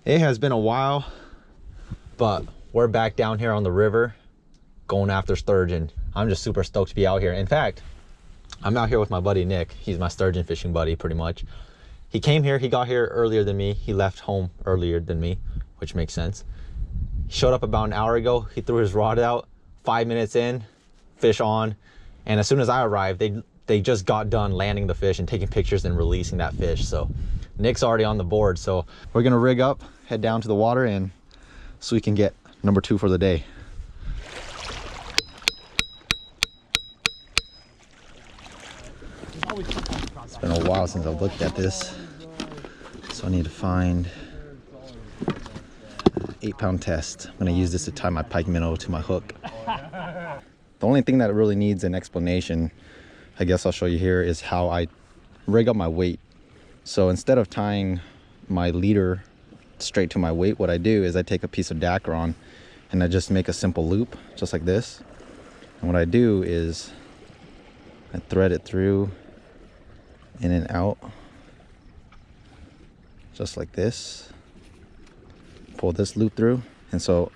It has been a while, but we're back down here on the river going after sturgeon. I'm just super stoked to be out here. In fact, I'm out here with my buddy Nick. He's my sturgeon fishing buddy pretty much. He came here, he got here earlier than me. He left home earlier than me, which makes sense. He showed up about an hour ago. He threw his rod out, 5 minutes in, fish on. And as soon as I arrived, they just got done landing the fish and taking pictures and releasing that fish. So Nick's already on the board. So we're gonna rig up, head down to the water, and so we can get number 2 for the day. It's been a while since I've looked at this, so I need to find 8-pound test. I'm gonna use this to tie my pike minnow to my hook. The only thing that really needs an explanation, I guess I'll show you here, is how I rig up my weight. So instead of tying my leader straight to my weight, what I do is I take a piece of Dacron and I just make a simple loop, just like this. And what I do is I thread it through, in and out, just like this. Pull this loop through, and so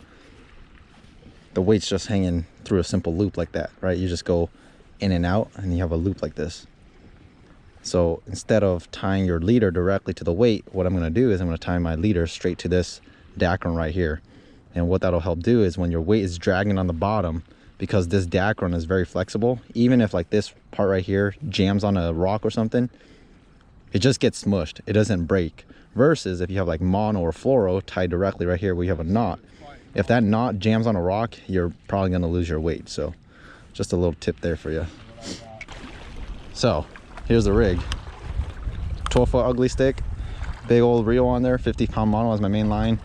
the weight's just hanging through a simple loop like that, right? You just go in and out and you have a loop like this. So instead of tying your leader directly to the weight, what I'm going to do is I'm going to tie my leader straight to this Dacron right here. And what that'll help do is when your weight is dragging on the bottom, because this Dacron is very flexible, even if like this part right here jams on a rock or something, it just gets smushed, it doesn't break. Versus if you have like mono or fluoro tied directly right here where you have a knot, if that knot jams on a rock, you're probably going to lose your weight. So just a little tip there for you. So here's the rig. 12-foot ugly stick, big old reel on there, 50-pound mono as my main line.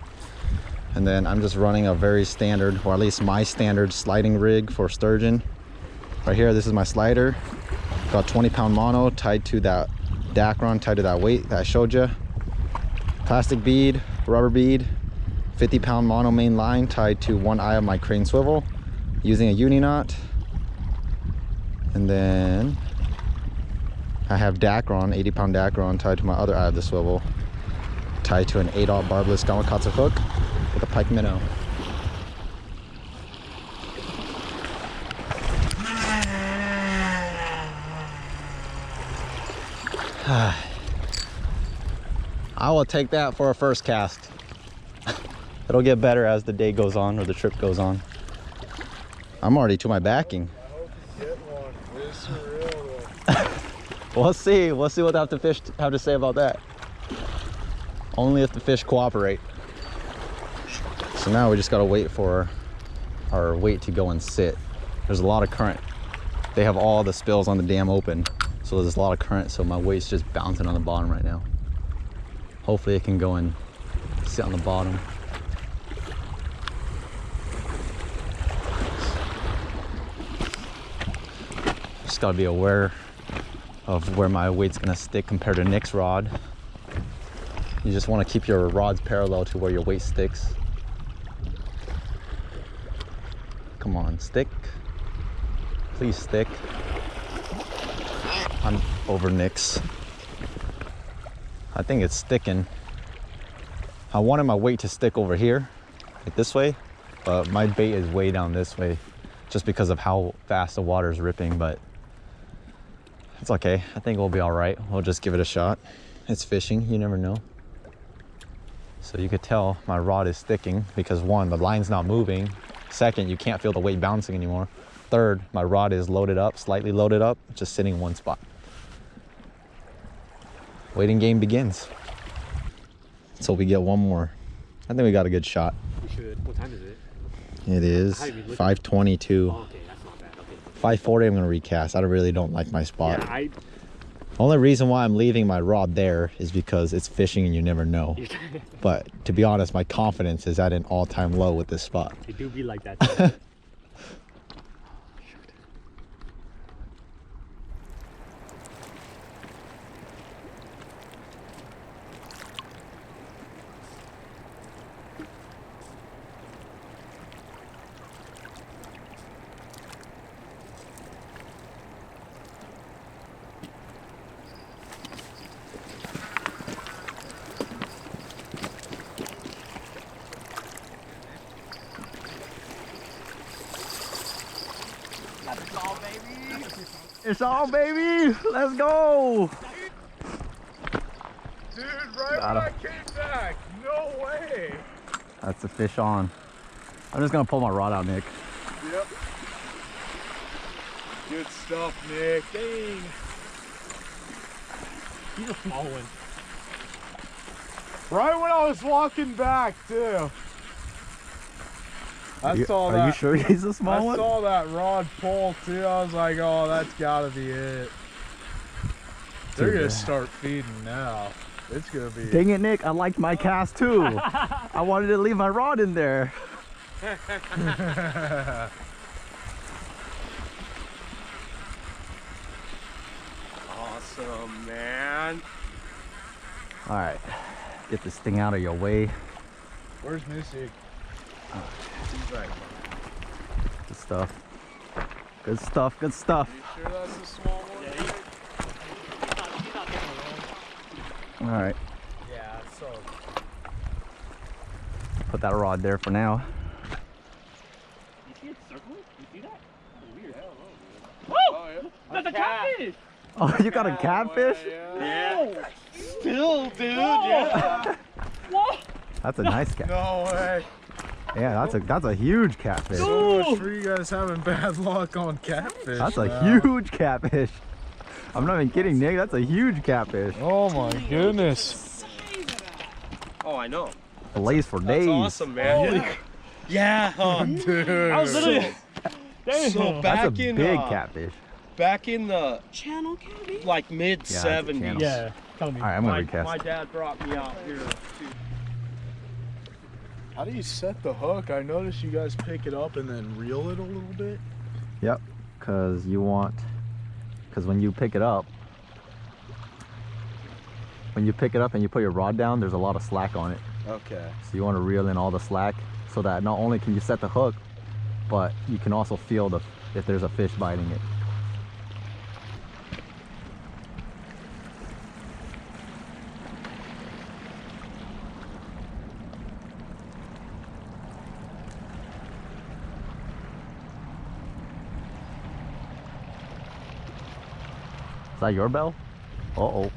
And then I'm just running a very standard, or at least my standard sliding rig for sturgeon. Right here, this is my slider. Got 20-pound mono tied to that Dacron, tied to that weight that I showed you. Plastic bead, rubber bead, 50-pound mono main line tied to one eye of my crane swivel using a uni knot. And then I have Dacron, 80-pound Dacron tied to my other eye of the swivel, tied to an 8/0 barbless Gamakatsu hook with a pike minnow. I will take that for a first cast. It'll get better as the day goes on or the trip goes on. I'm already to my backing. I hope you get one. It's surreal. We'll see what the fish have to say about that. Only if the fish cooperate. So now we just gotta wait for our weight to go and sit. There's a lot of current. They have all the spills on the dam open, so there's a lot of current, so my weight's just bouncing on the bottom right now. Hopefully it can go and sit on the bottom. Just gotta be aware of where my weight's gonna stick compared to Nick's rod. You just wanna keep your rods parallel to where your weight sticks. Come on, stick. Please stick. I'm over Nick's. I think it's sticking. I wanted my weight to stick over here, like this way, but my bait is way down this way just because of how fast the water is ripping, but it's okay. I think we'll be all right. We'll just give it a shot. It's fishing, you never know. So you could tell my rod is sticking because 1, the line's not moving. 2nd, you can't feel the weight bouncing anymore. 3rd, my rod is loaded up, slightly loaded up, just sitting in one spot. Waiting game begins. So we get one more. I think we got a good shot. We should. What time is it? It is 5:22. Oh, okay, that's not bad. Okay. 5:40, I'm gonna recast. I really don't like my spot. Yeah, The only reason why I'm leaving my rod there is because it's fishing and you never know. But to be honest, my confidence is at an all-time low with this spot. It do be like that. Fish on, baby. Let's go. Dude, right when I came back. No way. That's a fish on. I'm just gonna pull my rod out, Nick. Yep. Good stuff, Nick. Dang. He's a small one. Right when I was walking back, too. I saw that. Are you sure he's a small one? I saw that rod pull, too. I was like, oh, that's gotta be it. They're gonna start feeding now. It's gonna be. Dang it, Nick. I liked my cast, too. I wanted to leave my rod in there. Awesome, man. All right, get this thing out of your way. Where's Missy? He's right. Good stuff. Good stuff. Good stuff. You sure that's a small one? Yeah, he's not getting along. All right, Yeah, so. put that rod there for now. You see it circling? You see that? That's weird. Oh, yeah. That's a catfish! Oh, you got a catfish? Yeah. Still, dude, yeah. What? That's a nice cat. No way. Yeah, that's a huge catfish. So much for you guys having bad luck on catfish. That's a now. huge catfish. I'm not even kidding, Nick. That's a huge catfish. Oh my goodness. Oh, I know. It lays for days. That's awesome, man. Yeah, huh? Dude. I was literally. Damn. So That's back a in big catfish. back in the Channel cabby? like mid Yeah, it's a channel. 70s. Yeah, tell me. All right, I'm gonna My recast. dad brought me out here to How do you set the hook? I noticed you guys pick it up and then reel it a little bit. Yep, because when you pick it up, and you put your rod down, there's a lot of slack on it. Okay. So you want to reel in all the slack so that not only can you set the hook, but you can also feel if there's a fish biting it. Is that your bell? Uh-oh.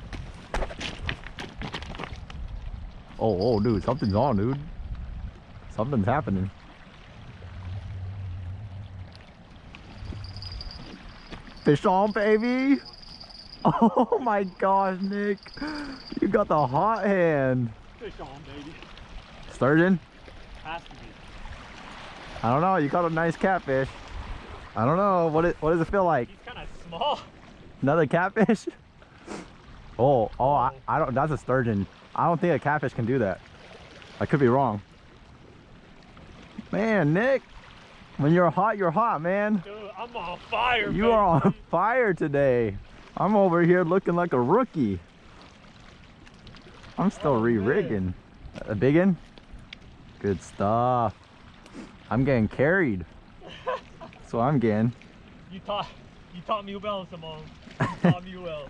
Oh, dude, something's on, dude. Something's happening. Fish on, baby! Oh my gosh, Nick. You got the hot hand. Fish on, baby. Sturgeon? Has to be. I don't know, you caught a nice catfish. I don't know, what does it feel like? He's kind of small. Another catfish? I don't, that's a sturgeon. I don't think a catfish can do that. I could be wrong. Man, Nick, when you're hot, man. Dude, I'm on fire, You are on fire today. I'm over here looking like a rookie. I'm still re-rigging. A big one? Good stuff. I'm getting carried. That's what I'm getting. You taught me well, Simone. You taught me well.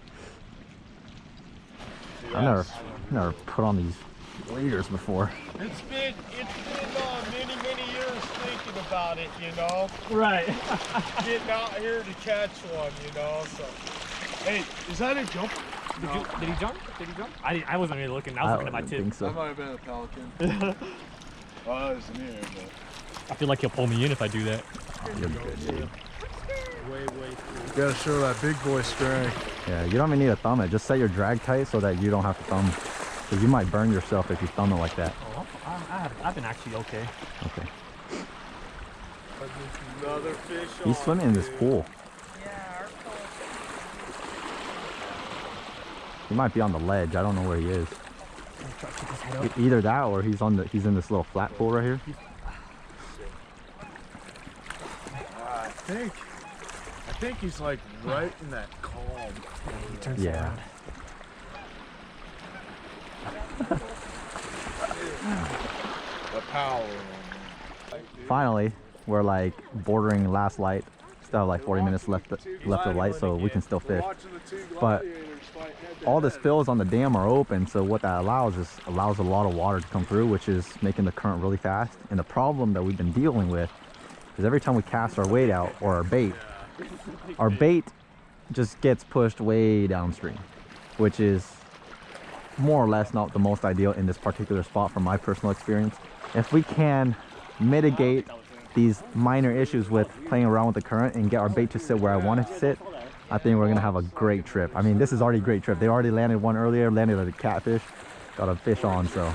I've never put on these waders before. It's been many years thinking about it, you know. Right. Getting out here to catch one, you know. So, hey, is that a jump? Did he jump? Did he jump? I wasn't really looking. I was looking at my don't tip. think so. That might have been a pelican. Oh, that was near, but I feel like he'll pull me in if I do that. You're good, dude. way through. Gotta show that big boy strength. Yeah, you don't even need to thumb it. Just set your drag tight so that you don't have to thumb. Because you might burn yourself if you thumb it like that. Oh, I've been actually okay. Okay. Another fish. He's swimming in this pool. Yeah, our pool. He might be on the ledge. I don't know where he is. Try to keep his head up. Either that or he's in this little flat pool right here. I think he's like right in that calm. He turns Yeah. around. The power. Finally, we're like bordering last light. Still have like 40 minutes left of light, so we can still fish. But all the spills on the dam are open, so what that allows a lot of water to come through, which is making the current really fast. And the problem that we've been dealing with is every time we cast our weight out or our bait just gets pushed way downstream, which is more or less not the most ideal in this particular spot from my personal experience. If we can mitigate these minor issues with playing around with the current and get our bait to sit where I want it to sit, I think we're gonna have a great trip. I mean, this is already a great trip. They already landed one earlier, landed a catfish, got a fish on, so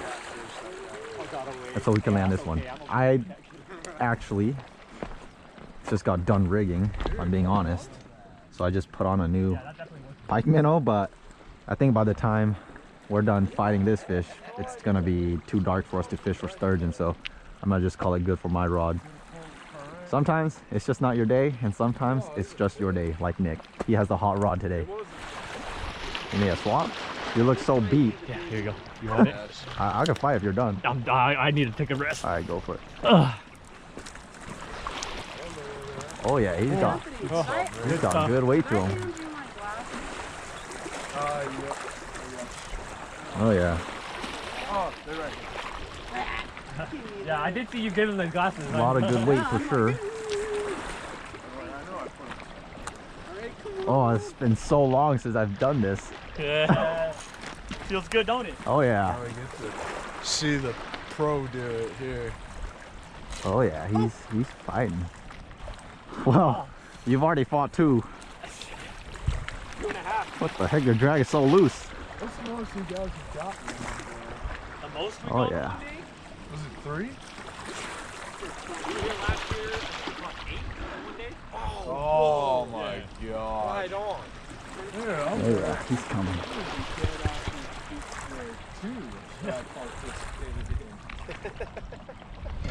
that's how we can land this one. I actually just got done rigging, if I'm being honest. So I just put on a new pike minnow, but I think by the time we're done fighting this fish, it's gonna be too dark for us to fish for sturgeon, so I'm gonna just call it good for my rod. Sometimes it's just not your day, and sometimes it's just your day, like Nick. He has the hot rod today. You need a swap? You look so beat. Yeah, here you go. You want it? I can fight if you're done. I need to take a rest. All right, go for it. Ugh. Oh yeah, he's got good weight to him. Oh yeah. Oh, they're right here. Yeah, I did see you give him the glasses. A lot of good weight for sure. Oh, it's been so long since I've done this. Yeah. Feels good, don't it? Oh yeah. Now we get to see the pro do it here. Oh yeah, he's fighting. Well, you've already fought two. 2.5. What the heck? Your drag is so loose. What's the most you guys have gotten? The most we Oh got yeah. one day? Was it 3? We were here last year, what, 8 in one day? Oh my god. Right on. Yeah, I'm Oh yeah, he's coming.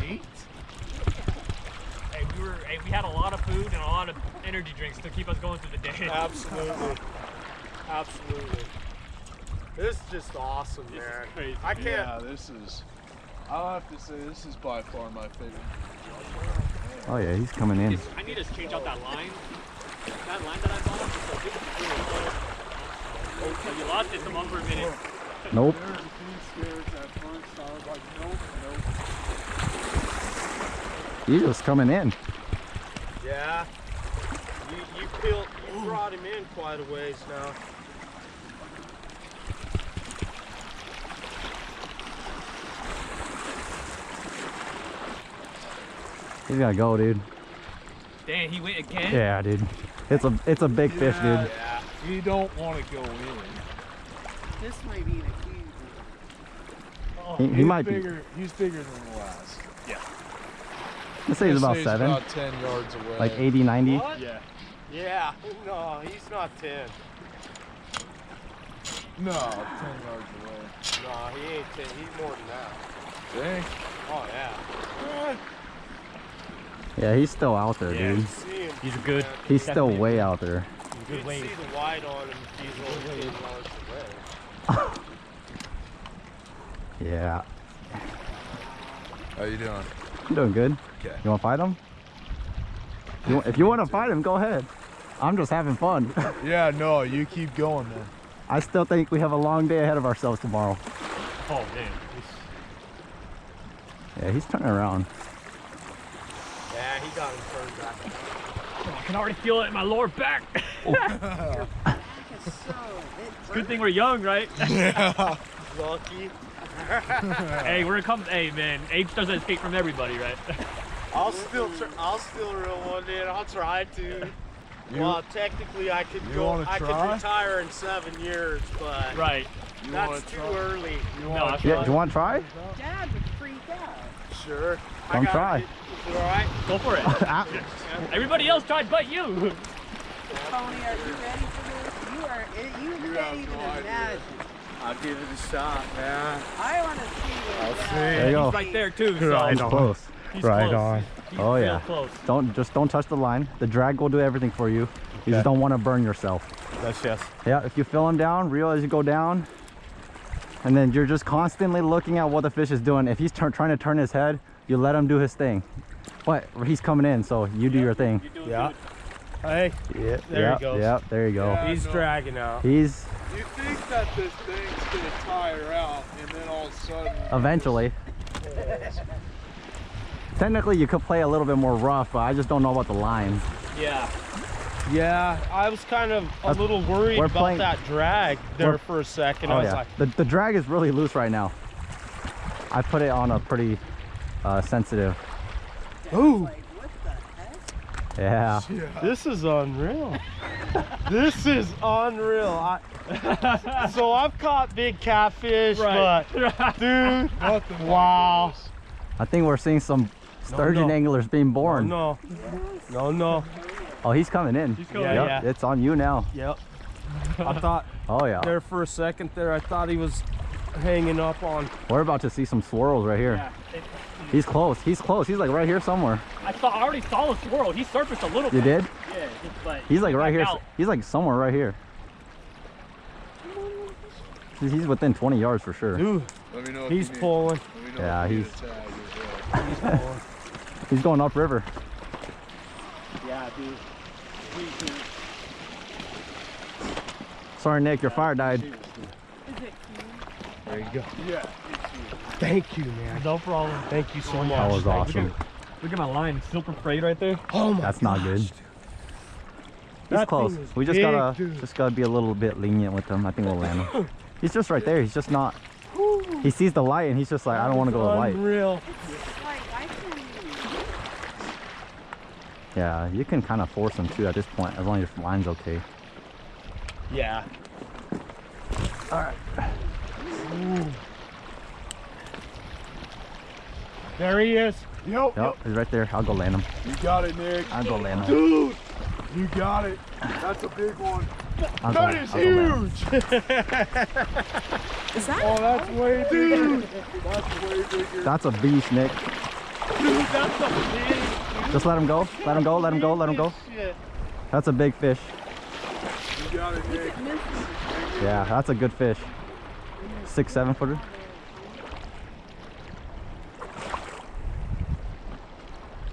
Eight? Hey, we had a lot of food and a lot of energy drinks to keep us going through the day. Absolutely. Absolutely. This is just awesome, This man. is crazy. I can't. Yeah, this is, I'll have to say, this is by far my favorite. Oh yeah, he's coming in. I need to change out that line. That line that I bought, so this is really low. Oh, you lost it, come on for a minute. Nope. There was a few scares at first, so I was like, nope. He's just coming in. Yeah. You brought him in quite a ways now. He's gonna go, dude. Dang, he went again? Yeah, dude. It's a big fish, dude. Yeah, you don't want to go in. This might be the key. He might be. He's bigger than the last. Let's say he's about 7. About 10 yards away. Like 80, 90. What? Yeah. Yeah. No, he's not 10. No, 10 yards away. No, he ain't 10. He's more than that. Dang. Oh, yeah. Yeah, he's still out there, Yeah. dude. See him. He's good. He's still way out there. You Good can weight. see the white on him if he's only 10 yards away. Yeah. How you doing? I'm doing good. Okay. You want to fight him? If you want to fight him, go ahead. I'm just having fun. Yeah, no, you keep going, man. I still think we have a long day ahead of ourselves tomorrow. Oh, damn. Yeah, he's turning around. Yeah, he got him turned back. I can already feel it in my lower back. Good thing we're young, right? Yeah. Lucky. Hey, we're come. Hey, man, age doesn't escape from everybody, right? I'll still reel one day, and I'll try to. Well, technically, I could retire in 7 years, but Right. that's too early. No, Yeah, do you want to try? Dad would freak out. Sure. Come try. Is it all right? go for it. Everybody else tried but you. Tony, are you ready for this? You can't even imagine. I'll give it a shot, man. I want to see what There you go. He's right there too. So He's close. he's close. He's Oh, real yeah. close. Don't touch the line. The drag will do everything for you. You just don't want to burn yourself. That's yes. Yeah, if you feel him down, reel as you go down. And then you're just constantly looking at what the fish is doing. If he's trying to turn his head, you let him do his thing. But he's coming in, so you do your thing. You're doing Yeah. good. Hey, Yeah, There he goes. Yeah, there you go. Yeah. he's no. dragging out. He's You think that this thing's gonna tire out, and then all of a sudden... eventually. Technically, you could play a little bit more rough, but I just don't know about the lines. Yeah. Yeah, I was kind of a little worried about that drag there for a second. I was like, the drag is really loose right now. I put it on a pretty sensitive. ooh, Like, what the heck? Yeah. this is unreal. This is unreal. So I've caught big catfish, but dude, wow. I think we're seeing some sturgeon anglers being born. No. Oh, he's coming in. He's coming Yep, in. Yeah. it's on you now. Yep. I thought Oh yeah. there for a second there, I thought he was hanging up on. We're about to see some swirls right here. Yeah. He's close. He's close. He's like right here somewhere. I already saw the swirl. He surfaced a little bit. You did? Yeah, but He's like right here. out. He's like somewhere right here. He's within 20 yards for sure. Dude, Let me know if he's you need- pulling. let me know Yeah, if you need he's- a tag as well. He's pulling. He's going upriver. Yeah, dude. Sorry, Nick, your fire died. Is it cute? There you go. Yeah. Thank you, man. No problem. Thank you so much. That was awesome. Look at my line, super frayed right there. Oh my That's not good. gosh, He's That close. thing is We just big, gotta dude. be a little bit lenient with him. I think we'll land him. He's just right there. He's just not. He sees the light and he's just like, I don't want to go to the light. Unreal. It's like, I can. Yeah, you can kind of force him too at this point, as long as your line's okay. Yeah. All right. There he is. Yep. Yep, he's right there. I'll go land him. You got it, Nick. I'll go land him. Dude, you got it. That's a big one. I'll That go, is I'll go land him. huge. Is that? Oh, that's way bigger. That's way bigger. That's a beast, Nick. Dude, that's a big. Just let him go. Let him go. Let him go. Let him go. Shit. That's a big fish. You got it, Nick. Yeah, that's a good fish. 6, 7 footer.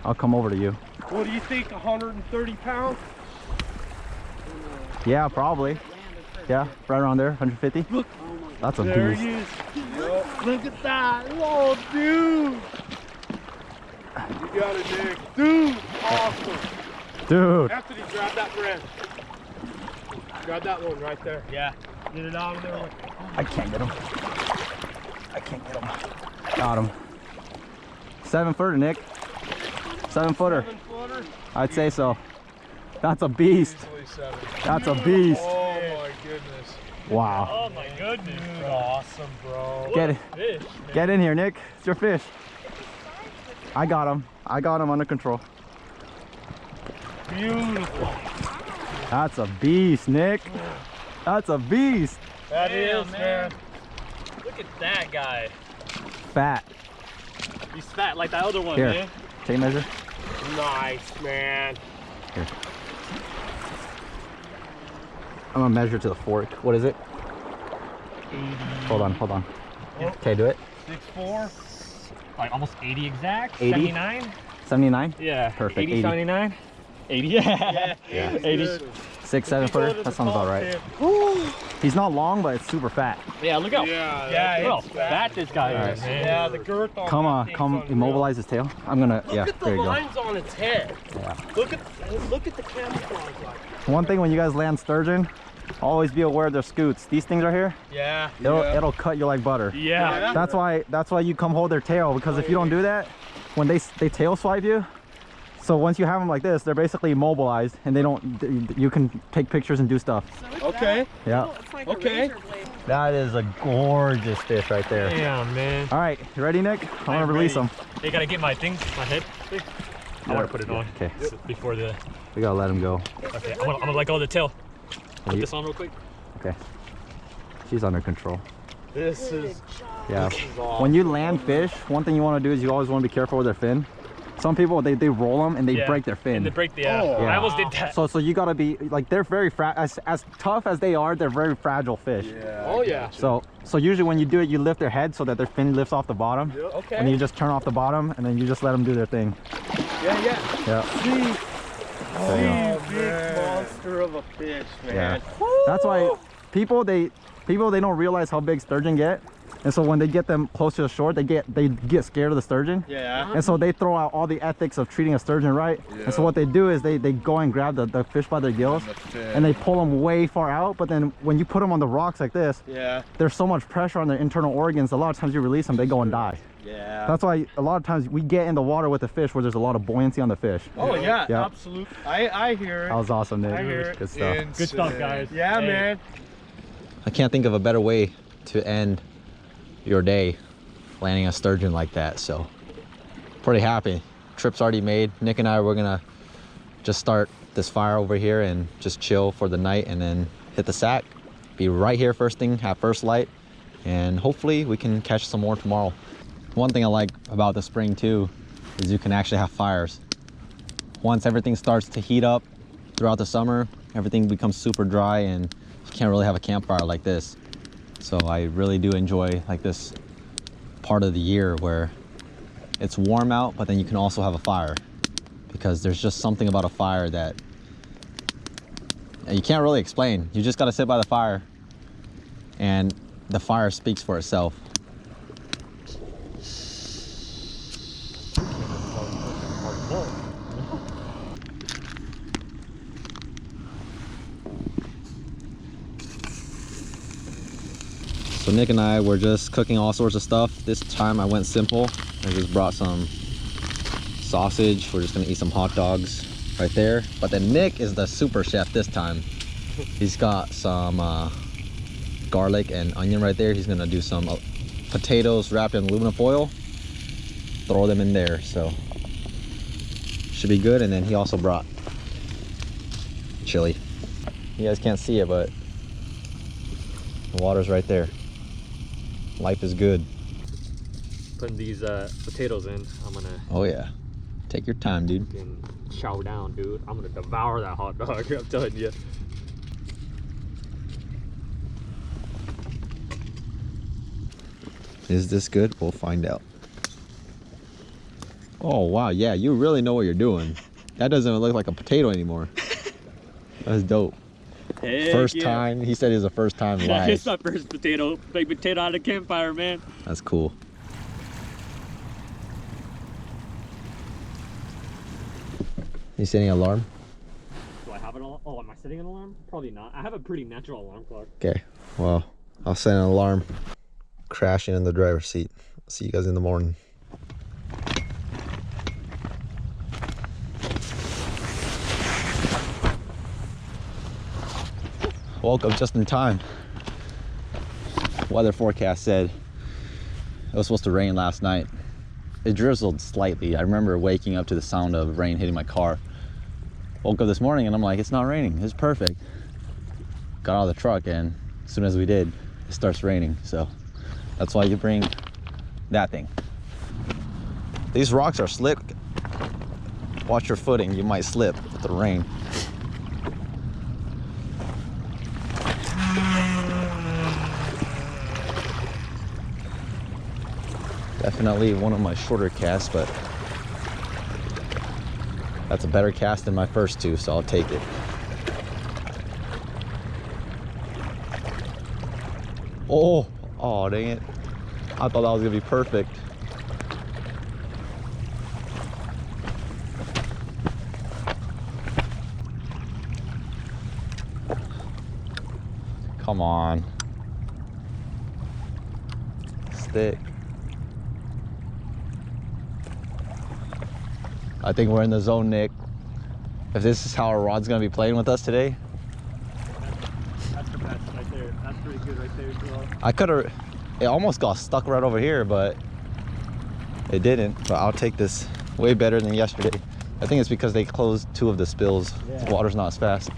I'll come over to you. What do you think? 130 pounds? Yeah, probably. Yeah, right around there, 150. Look. That's a There beast. he is. Look at that. Oh, dude. You got it, Nick. Dude, awesome. Dude. Anthony, grab that brand. Grab that one right there. Yeah. Get it out of there. I can't get him. I can't get him. Got him. 7 footer, Nick. 7 footer. 7 footer. I'd say so. That's a beast. Easily 7. That's a beast. Oh my goodness. Wow. Oh my goodness. Dude, awesome, bro. Get it. Fish. Get in here, Nick. It's your fish. I got him. I got him under control. Beautiful. That's a beast, Nick. That's a beast. That Damn, is, man. Look at that guy. Fat. He's fat like that other one, Here. man. Tape measure. Nice, man. Here. I'm gonna measure to the fork. What is it? 80. Hold on, hold on. Okay, do it. 6'4". Like almost 80 exact. 80? 79? 79? Yeah. Perfect, 80, 80. 79? 80? Yeah. Yeah. 80. 6, 7 footer. That sounds about right. He's not long, but it's super fat. Yeah, look how Yeah, look how fat this guy Alright. is, man. Yeah, the girth on Come that on, thing's come unreal. immobilize his tail. I'm gonna, Look yeah, at the there you go. lines on its head. Yeah. Look at the camouflage like. One thing when you guys land sturgeon, always be aware of their scoots. These things right here, Yeah. it'll cut you like butter. Yeah. That's why you come hold their tail, because if you don't do that, when they tail swipe you, so once you have them like this, they're basically immobilized and they don't, you can take pictures and do stuff. So it's Okay. that? Yeah. Oh, it's like Okay. a razor blade. That is a gorgeous fish right there. Damn, man. All right, you ready, Nick? I'm gonna I'm release ready. him. They gotta get my thing, my head thing. I want to put it on. Okay, Before the. we gotta let him go. Okay, I'm gonna let go of the tail. Put You- this on real quick. Okay. She's under control. This is Yeah. awesome. When you land fish, one thing you want to do is you always want to be careful with their fin. Some people they roll them and they Yeah. break their fin. And they break the. Oh. I almost did that. So you gotta be like, they're very as tough as they are, they're very fragile fish. Yeah. Oh yeah. So usually when you do it, you lift their head so that their fin lifts off the bottom, Okay. and you just turn off the bottom, and then you just let them do their thing. Yeah, yeah. Yeah. See, There you big monster of a fish, man. Yeah. That's why people they don't realize how big sturgeon get. And so when they get them close to the shore, they get scared of the sturgeon. Yeah. And so they throw out all the ethics of treating a sturgeon right. And so what they do is they go and grab the fish by their gills and they pull them way far out. But then when you put them on the rocks like this, there's so much pressure on their internal organs. A lot of times you release them, they go and die. Yeah. That's why a lot of times we get in the water with the fish where there's a lot of buoyancy on the fish. Oh yeah, Yep. absolutely. I hear it. That was awesome, Nick. I hear it. Good stuff. Good stuff, guys. Yeah, Hey. man. I can't think of a better way to end your day landing a sturgeon like that. So pretty happy. Trip's already made. Nick and I, we're gonna just start this fire over here and just chill for the night and then hit the sack. Be right here first thing, have first light, and hopefully we can catch some more tomorrow. One thing I like about the spring too is you can actually have fires. Once everything starts to heat up throughout the summer, everything becomes super dry and you can't really have a campfire like this. So I really do enjoy like this part of the year where it's warm out, but then you can also have a fire, because there's just something about a fire that you can't really explain. You just got to sit by the fire and the fire speaks for itself. So Nick and I were just cooking all sorts of stuff. This time I went simple. I just brought some sausage. We're just gonna eat some hot dogs right there. But then Nick is the super chef this time. He's got some garlic and onion right there. He's gonna do some potatoes wrapped in aluminum foil. Throw them in there, so should be good. And then he also brought chili. You guys can't see it, but the water's right there. Life is good. Putting these potatoes in, I'm gonna. Oh yeah, take your time, dude. Fucking chow down, dude. I'm gonna devour that hot dog. I'm telling you. Is this good? We'll find out. Oh wow, yeah, you really know what you're doing. That doesn't look like a potato anymore. That's dope. Heck First yeah. time, he said it was the first time live. It's my first potato. Big potato out of campfire, man. That's cool. You setting an alarm? Do I have an alarm? Oh, am I setting an alarm? Probably not. I have a pretty natural alarm clock. Okay, well, I'll set an alarm. Crashing in the driver's seat. See you guys in the morning. Woke up just in time. Weather forecast said it was supposed to rain last night. It drizzled slightly. I remember waking up to the sound of rain hitting my car. Woke up this morning and I'm like, it's not raining. It's perfect. Got out of the truck and as soon as we did, it starts raining. So that's why you bring that thing. These rocks are slick. Watch your footing. You might slip with the rain. Definitely one of my shorter casts, but that's a better cast than my first two, so I'll take it. Oh, dang it. I thought that was gonna be perfect. Come on. Stick. I think we're in the zone, Nick. If this is how our rod's gonna be playing with us today. That's the best right there. That's pretty good right there, as well. I could've, it almost got stuck right over here, but it didn't. But I'll take this way better than yesterday. I think it's because they closed 2 of the spills. Yeah. The water's not as fast.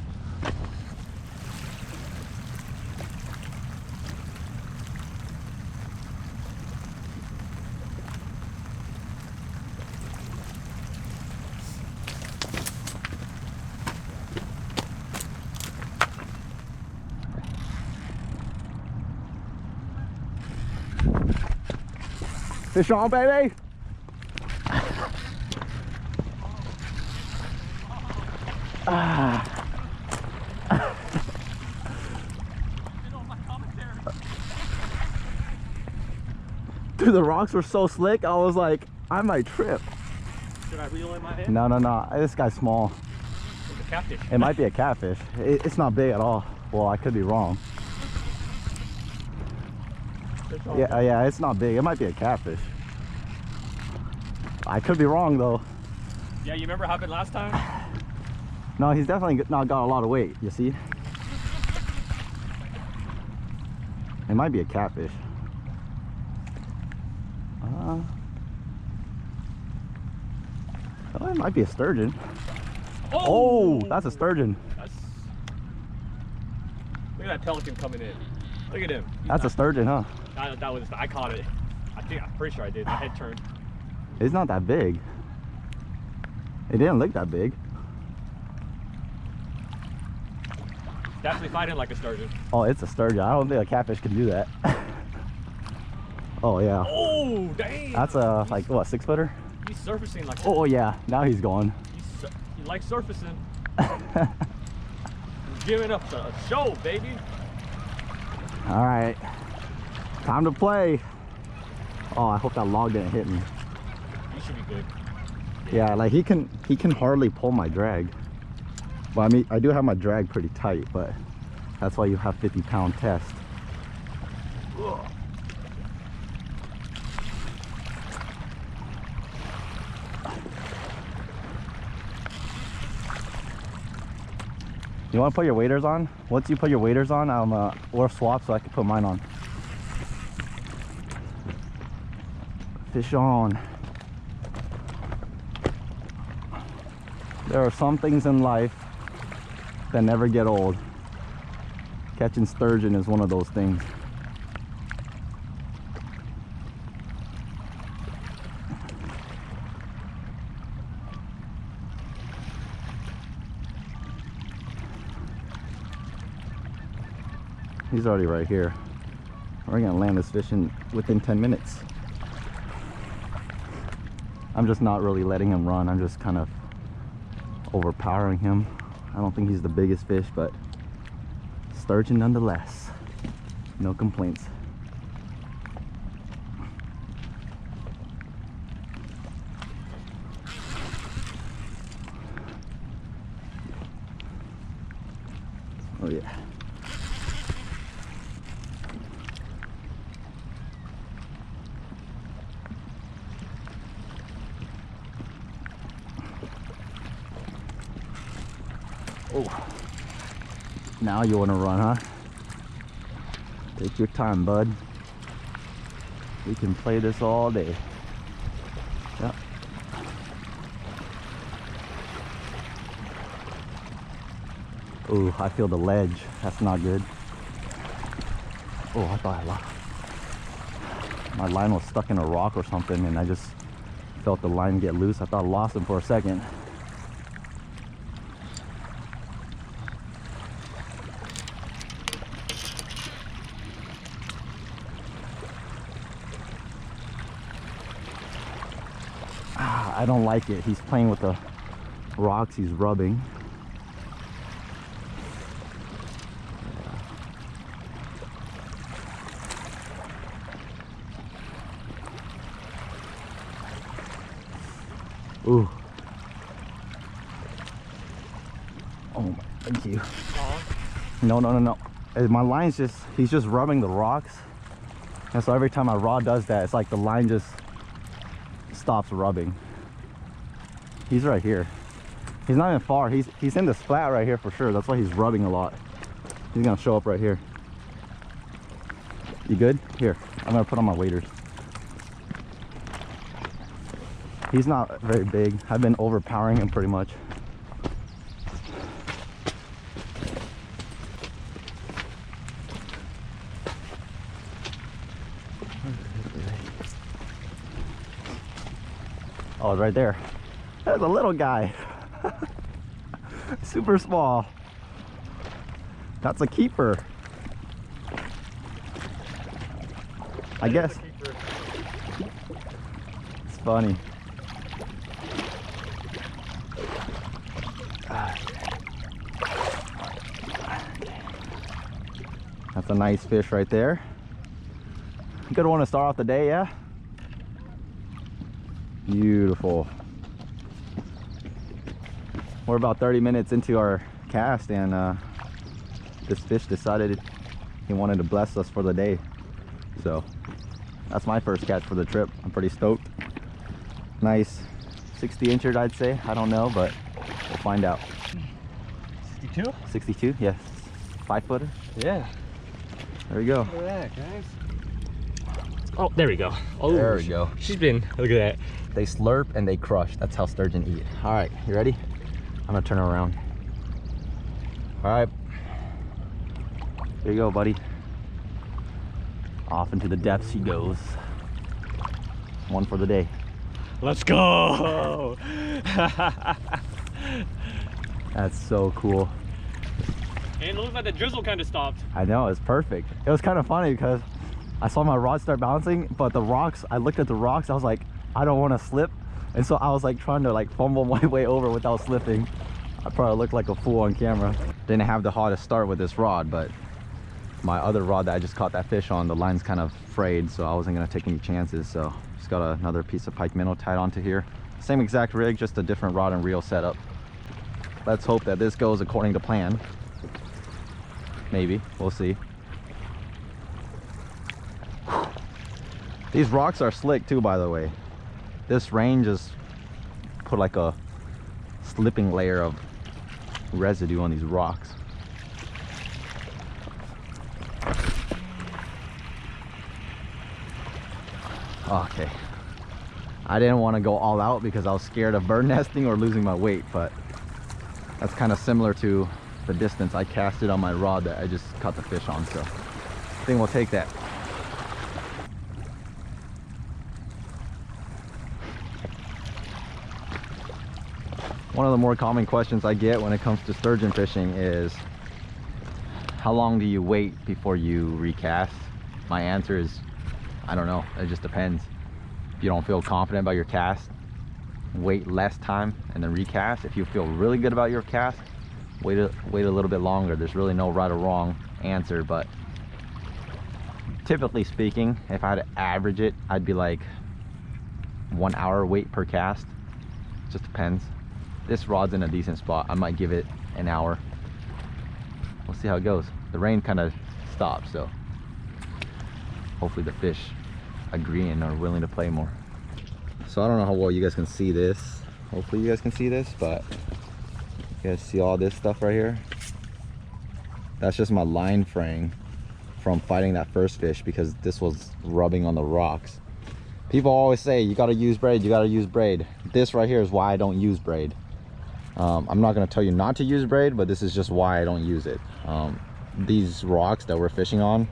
Fish on, baby! Dude, the rocks were so slick. I was like, I might trip. Should I reel in my head? No. This guy's small. It's a catfish. It might be a catfish. It's not big at all. Well, I could be wrong. Yeah, it's not big. It might be a catfish. I could be wrong though. Yeah, you remember what happened last time? No, he's definitely not got a lot of weight, you see? It might be a catfish. Oh, it might be a sturgeon. Oh, that's a sturgeon. Look at that pelican coming in. Look at him. That's a sturgeon, huh? That was, I caught it. I'm pretty sure I did. My head turned. It's not that big. It didn't look that big. Definitely fighting like a sturgeon. Oh, it's a sturgeon. I don't think a catfish can do that. Oh yeah. Oh, dang. That's a, like, what, 6-footer? He's surfacing like Oh yeah, now he's gone. he likes surfacing. He's giving up a show, baby. All right, time to play. Oh, I hope that log didn't hit me. You should be good. Yeah, like he can hardly pull my drag. Well, I mean, I do have my drag pretty tight, but that's why you have 50-pound test. Ugh. You want to put your waders on? Once you put your waders on, we'll swap so I can put mine on. Fish on. There are some things in life that never get old. Catching sturgeon is one of those things. He's already right here. We're gonna land this fish within 10 minutes. I'm just not really letting him run. I'm just kind of overpowering him. I don't think he's the biggest fish, but sturgeon nonetheless. No complaints. Oh yeah. Oh, now you want to run, huh? Take your time, bud. We can play this all day. Yep. Ooh, I feel the ledge. That's not good. Oh, I thought I lost. My line was stuck in a rock or something, and I just felt the line get loose. I thought I lost him for a second. I don't like it. He's playing with the rocks. He's rubbing. Ooh. Oh my, thank you. No. My line's he's just rubbing the rocks. And so every time my rod does that, it's like the line just stops rubbing. He's right here. He's not even far. He's in this flat right here for sure. That's why he's rubbing a lot. He's gonna show up right here. You good? Here, I'm gonna put on my waders. He's not very big. I've been overpowering him pretty much. Oh, right there. There's a little guy. Super small. That's a keeper. I guess. It's funny. That's a nice fish right there. Good one to start off the day, yeah? Beautiful. We're about 30 minutes into our cast, and this fish decided he wanted to bless us for the day. So that's my first catch for the trip. I'm pretty stoked. Nice 60-incher, I'd say. I don't know, but we'll find out. 62? 62, yes. 5-footer. Yeah. There we go. Look at that, guys. Oh, there we go. Oh, There we go. She's been, look at that. They slurp and they crush. That's how sturgeon eat. All right, you ready? I'm gonna turn her around. All right. There you go, buddy. Off into the depths she goes. One for the day. Let's go. That's so cool. And it looks like the drizzle kind of stopped. I know, it's perfect. It was kind of funny because I saw my rod start bouncing, but the rocks, I looked at the rocks, I was like, I don't want to slip. And so I was like trying to like fumble my way over without slipping. I probably looked like a fool on camera. Didn't have the hottest start with this rod, but my other rod that I just caught that fish on, the line's kind of frayed, so I wasn't gonna take any chances. So just got another piece of pike minnow tied onto here. Same exact rig, just a different rod and reel setup. Let's hope that this goes according to plan. Maybe, we'll see. These rocks are slick too, by the way. This rain just put like a slipping layer of residue on these rocks. Okay, I didn't want to go all out because I was scared of bird nesting or losing my weight, but that's kind of similar to the distance I casted on my rod that I just caught the fish on, so I think we'll take that. One of the more common questions I get when it comes to sturgeon fishing is, how long do you wait before you recast? My answer is, I don't know, it just depends. If you don't feel confident about your cast, wait less time and then recast. If you feel really good about your cast, wait a little bit longer. There's really no right or wrong answer, but typically speaking, if I had to average it, I'd be like 1 hour wait per cast. Just depends. This rod's in a decent spot. I might give it an hour. We'll see how it goes. The rain kind of stopped, so hopefully the fish agree and are willing to play more. So I don't know how well you guys can see this. Hopefully you guys can see this, but you guys see all this stuff right here? That's just my line fraying from fighting that first fish because this was rubbing on the rocks. People always say you gotta use braid, you gotta use braid. This right here is why I don't use braid. I'm not gonna tell you not to use braid, but this is just why I don't use it. These rocks that we're fishing on,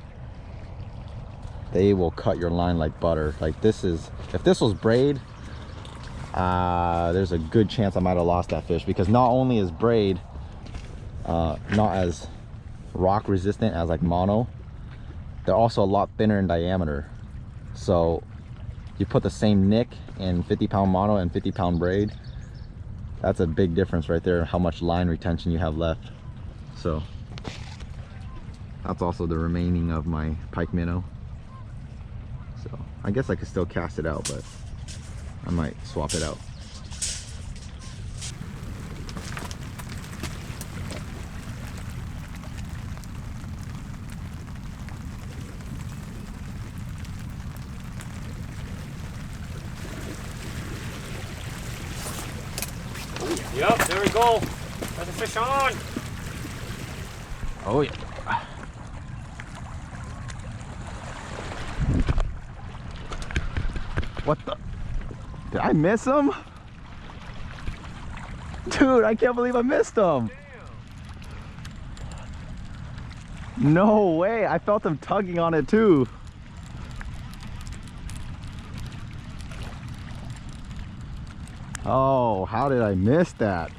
they will cut your line like butter. Like this is, if this was braid, there's a good chance I might have lost that fish, because not only is braid not as rock resistant as like mono, they're also a lot thinner in diameter. So you put the same nick in 50-pound mono and 50-pound braid, that's a big difference right there, how much line retention you have left. So that's also the remaining of my pike minnow. So I guess I could still cast it out, but I might swap it out. Yep, there we go. There's a fish on. Oh yeah. What the? Did I miss him? Dude, I can't believe I missed him. Damn. No way, I felt him tugging on it too. Oh, how did I miss that?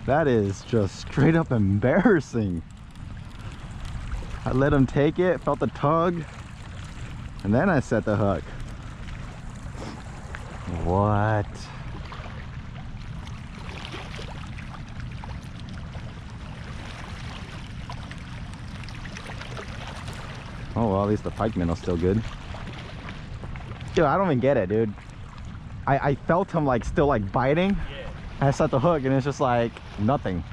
That is just straight up embarrassing. I let him take it, felt the tug, and then I set the hook. What? Oh well, at least the pike minnow's still good. Dude, I don't even get it, dude. I felt him like still like biting. Yeah. I set the hook and it's just like nothing.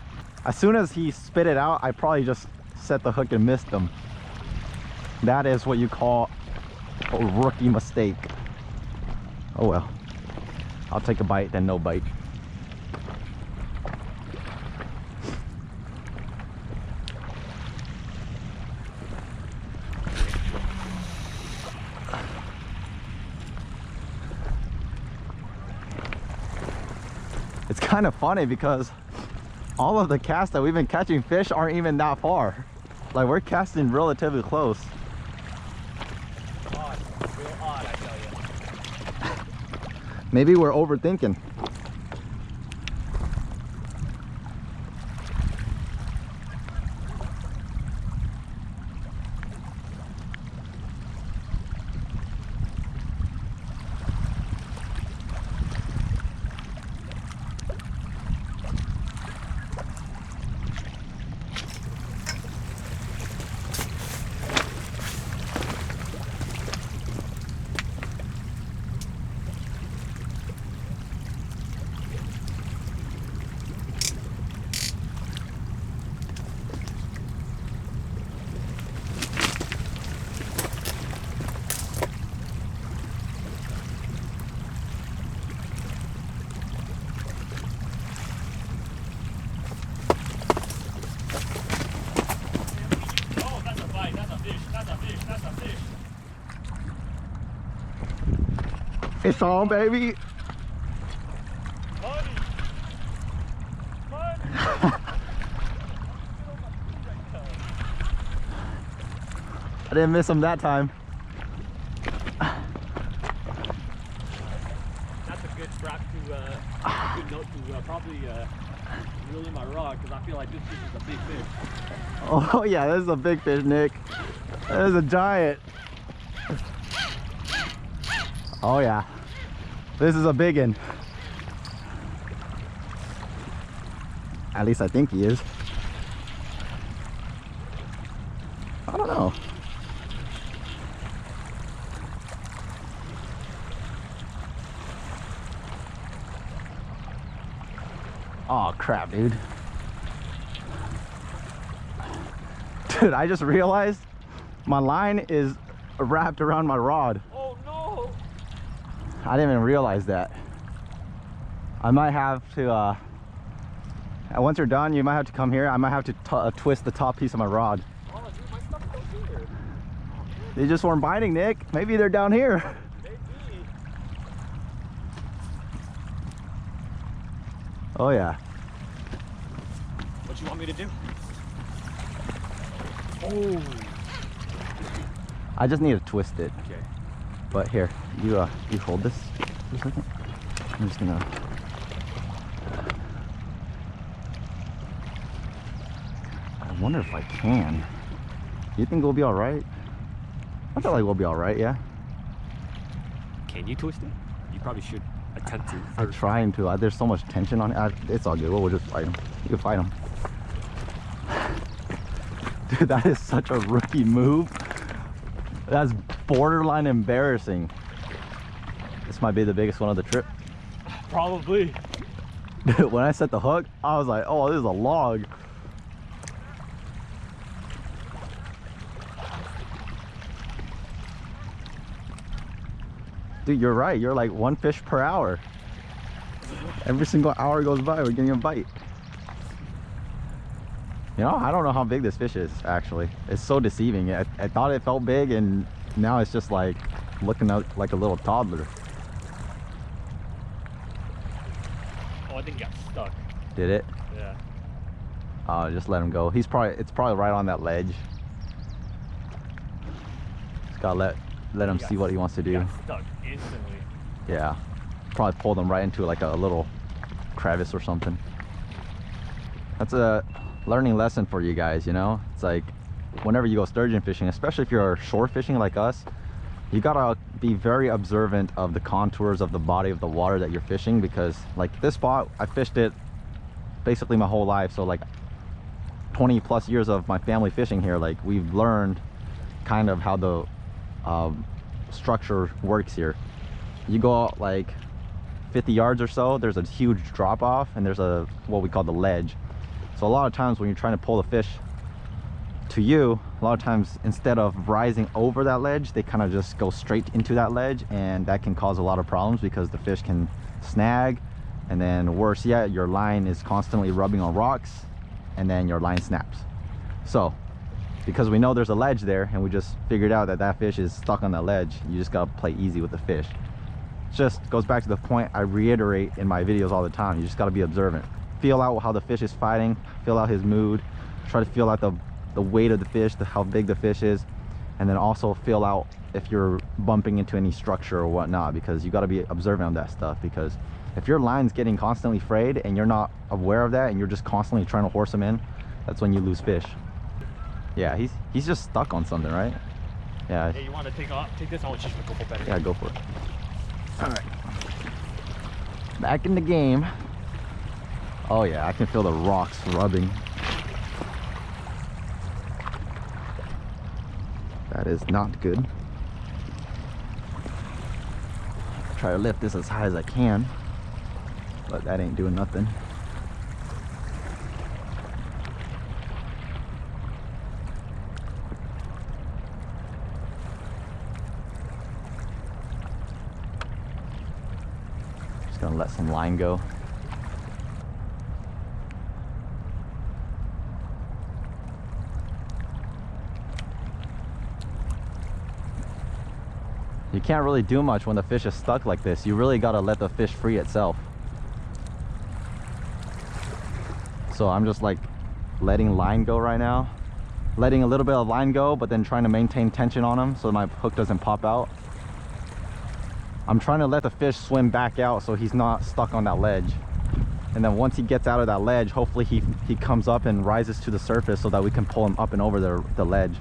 As soon as he spit it out, I probably just set the hook and missed him. That is what you call a rookie mistake. Oh well. I'll take a bite, then no bite. It's kind of funny because all of the casts that we've been catching fish aren't even that far. Like, we're casting relatively close. Odd. Real odd, I tell you. Maybe we're overthinking. Oh, that's a bite. That's a fish. That's a fish. That's a fish. It's on, baby. Money. Money. I didn't miss him that time. That's a good strap to, a good note to probably reel in my rod, because I feel like this fish is a big fish. Oh yeah, this is a big fish, Nick. That is a giant. Oh yeah, this is a big one. At least I think he is. I don't know. Oh crap, dude. Dude, I just realized my line is wrapped around my rod. Oh no! I didn't even realize that. I might have to, once you're done, you might have to come here. I might have to twist the top piece of my rod. Oh, dude, my stuff's still here. They just weren't biting, Nick. Maybe they're down here. Maybe. Oh yeah. What you want me to do? Oh. I just need to twist it. Okay. But here, you hold this for a second. I'm just gonna. I wonder if I can. Do you think we'll be all right? I feel like we'll be all right. Yeah. Can you twist it? You probably should attempt to. I'm trying to. There's so much tension on it. It's all good. We'll just fight him. You can fight him. Dude, that is such a rookie move. That's borderline embarrassing. This might be the biggest one of the trip. Probably. Dude, when I set the hook, I was like, oh, this is a log. Dude, you're right. You're like one fish per hour. Every single hour goes by, we're getting a bite. You know, I don't know how big this fish is, actually. It's so deceiving. I thought it felt big, and now it's just like looking out like a little toddler. Oh, I think it got stuck. Did it? Yeah. Just let him go. It's probably right on that ledge. Just gotta let him see what he wants to do. Got stuck instantly. Yeah. Probably pulled him right into like a little crevice or something. That's a learning lesson for you guys, you know? It's like whenever you go sturgeon fishing, especially if you're shore fishing like us, you gotta be very observant of the contours of the body of the water that you're fishing, because like this spot, I fished it basically my whole life. So like 20 plus years of my family fishing here, like we've learned kind of how the structure works here. you go out like 50 yards or so, there's a huge drop off, and there's a what we call the ledge. So a lot of times when you're trying to pull the fish to you, a lot of times instead of rising over that ledge, they kind of just go straight into that ledge, and that can cause a lot of problems because the fish can snag, and then worse yet, your line is constantly rubbing on rocks and then your line snaps. So because we know there's a ledge there and we just figured out that that fish is stuck on that ledge, you just gotta play easy with the fish. It just goes back to the point I reiterate in my videos all the time. You just gotta be observant. Feel out how the fish is fighting, feel out his mood, try to feel out the weight of the fish, how big the fish is, and then also feel out if you're bumping into any structure or whatnot, because you got to be observant of that stuff. Because if your line's getting constantly frayed and you're not aware of that and you're just constantly trying to horse them in, that's when you lose fish. Yeah, he's just stuck on something, right? Yeah. Hey, you want to take this? I want you to go for better. Yeah, go for it. All right, back in the game. Oh yeah, I can feel the rocks rubbing. That is not good. Try to lift this as high as I can, but that ain't doing nothing. Just gonna let some line go. You can't really do much when the fish is stuck like this. You really gotta let the fish free itself. So I'm just like letting line go right now. Letting a little bit of line go, but then trying to maintain tension on him so my hook doesn't pop out. I'm trying to let the fish swim back out so he's not stuck on that ledge. And then once he gets out of that ledge, hopefully he comes up and rises to the surface so that we can pull him up and over the ledge.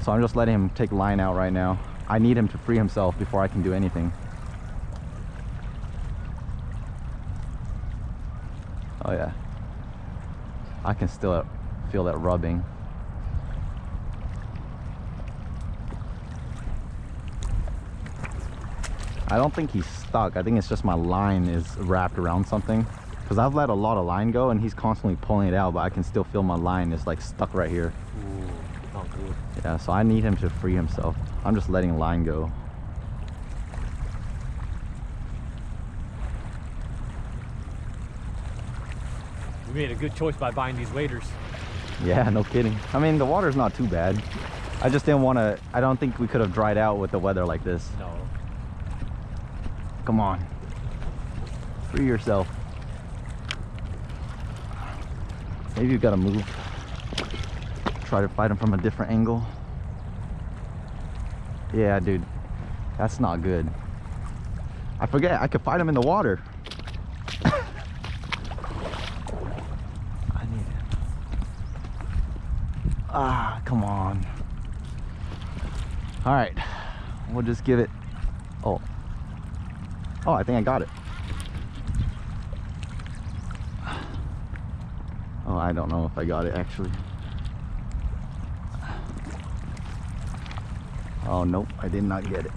So I'm just letting him take line out right now. I need him to free himself before I can do anything. Oh yeah, I can still feel that rubbing. I don't think he's stuck. I think it's just my line is wrapped around something, because I've let a lot of line go and he's constantly pulling it out, but I can still feel my line is like stuck right here. Ooh, not good. Yeah, so I need him to free himself. I'm just letting line go. We made a good choice by buying these waders. Yeah, no kidding. I mean, the water's not too bad. I just didn't want to, I don't think we could have dried out with the weather like this. No. Come on. Free yourself. Maybe you've got to move. Try to fight him from a different angle. Yeah, dude. That's not good. I forget, I could fight him in the water. I need it. Ah, come on. All right, we'll just give it. Oh, I think I got it. Oh, I don't know if I got it actually. Oh, nope, I did not get it.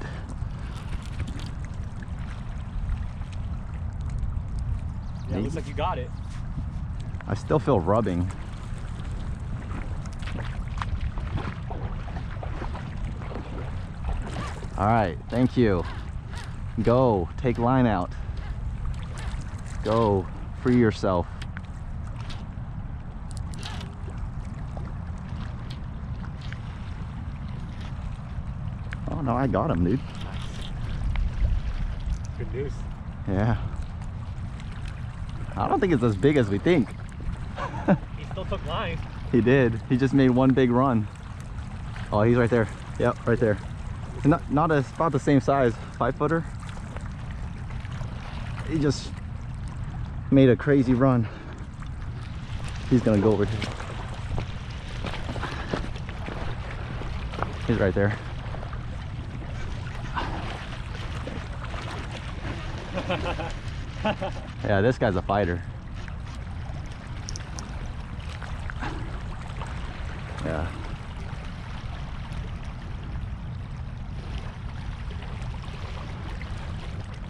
Yeah, it looks like you got it. I still feel rubbing. All right, thank you. Go, take line out. Go, free yourself. Oh no, I got him, dude. Good news. Yeah. I don't think it's as big as we think. He still took line. He did. He just made one big run. Oh, he's right there. Yep, right there. Not as, about the same size, 5-footer. He just made a crazy run. He's gonna go over here. He's right there. Yeah, this guy's a fighter. Yeah.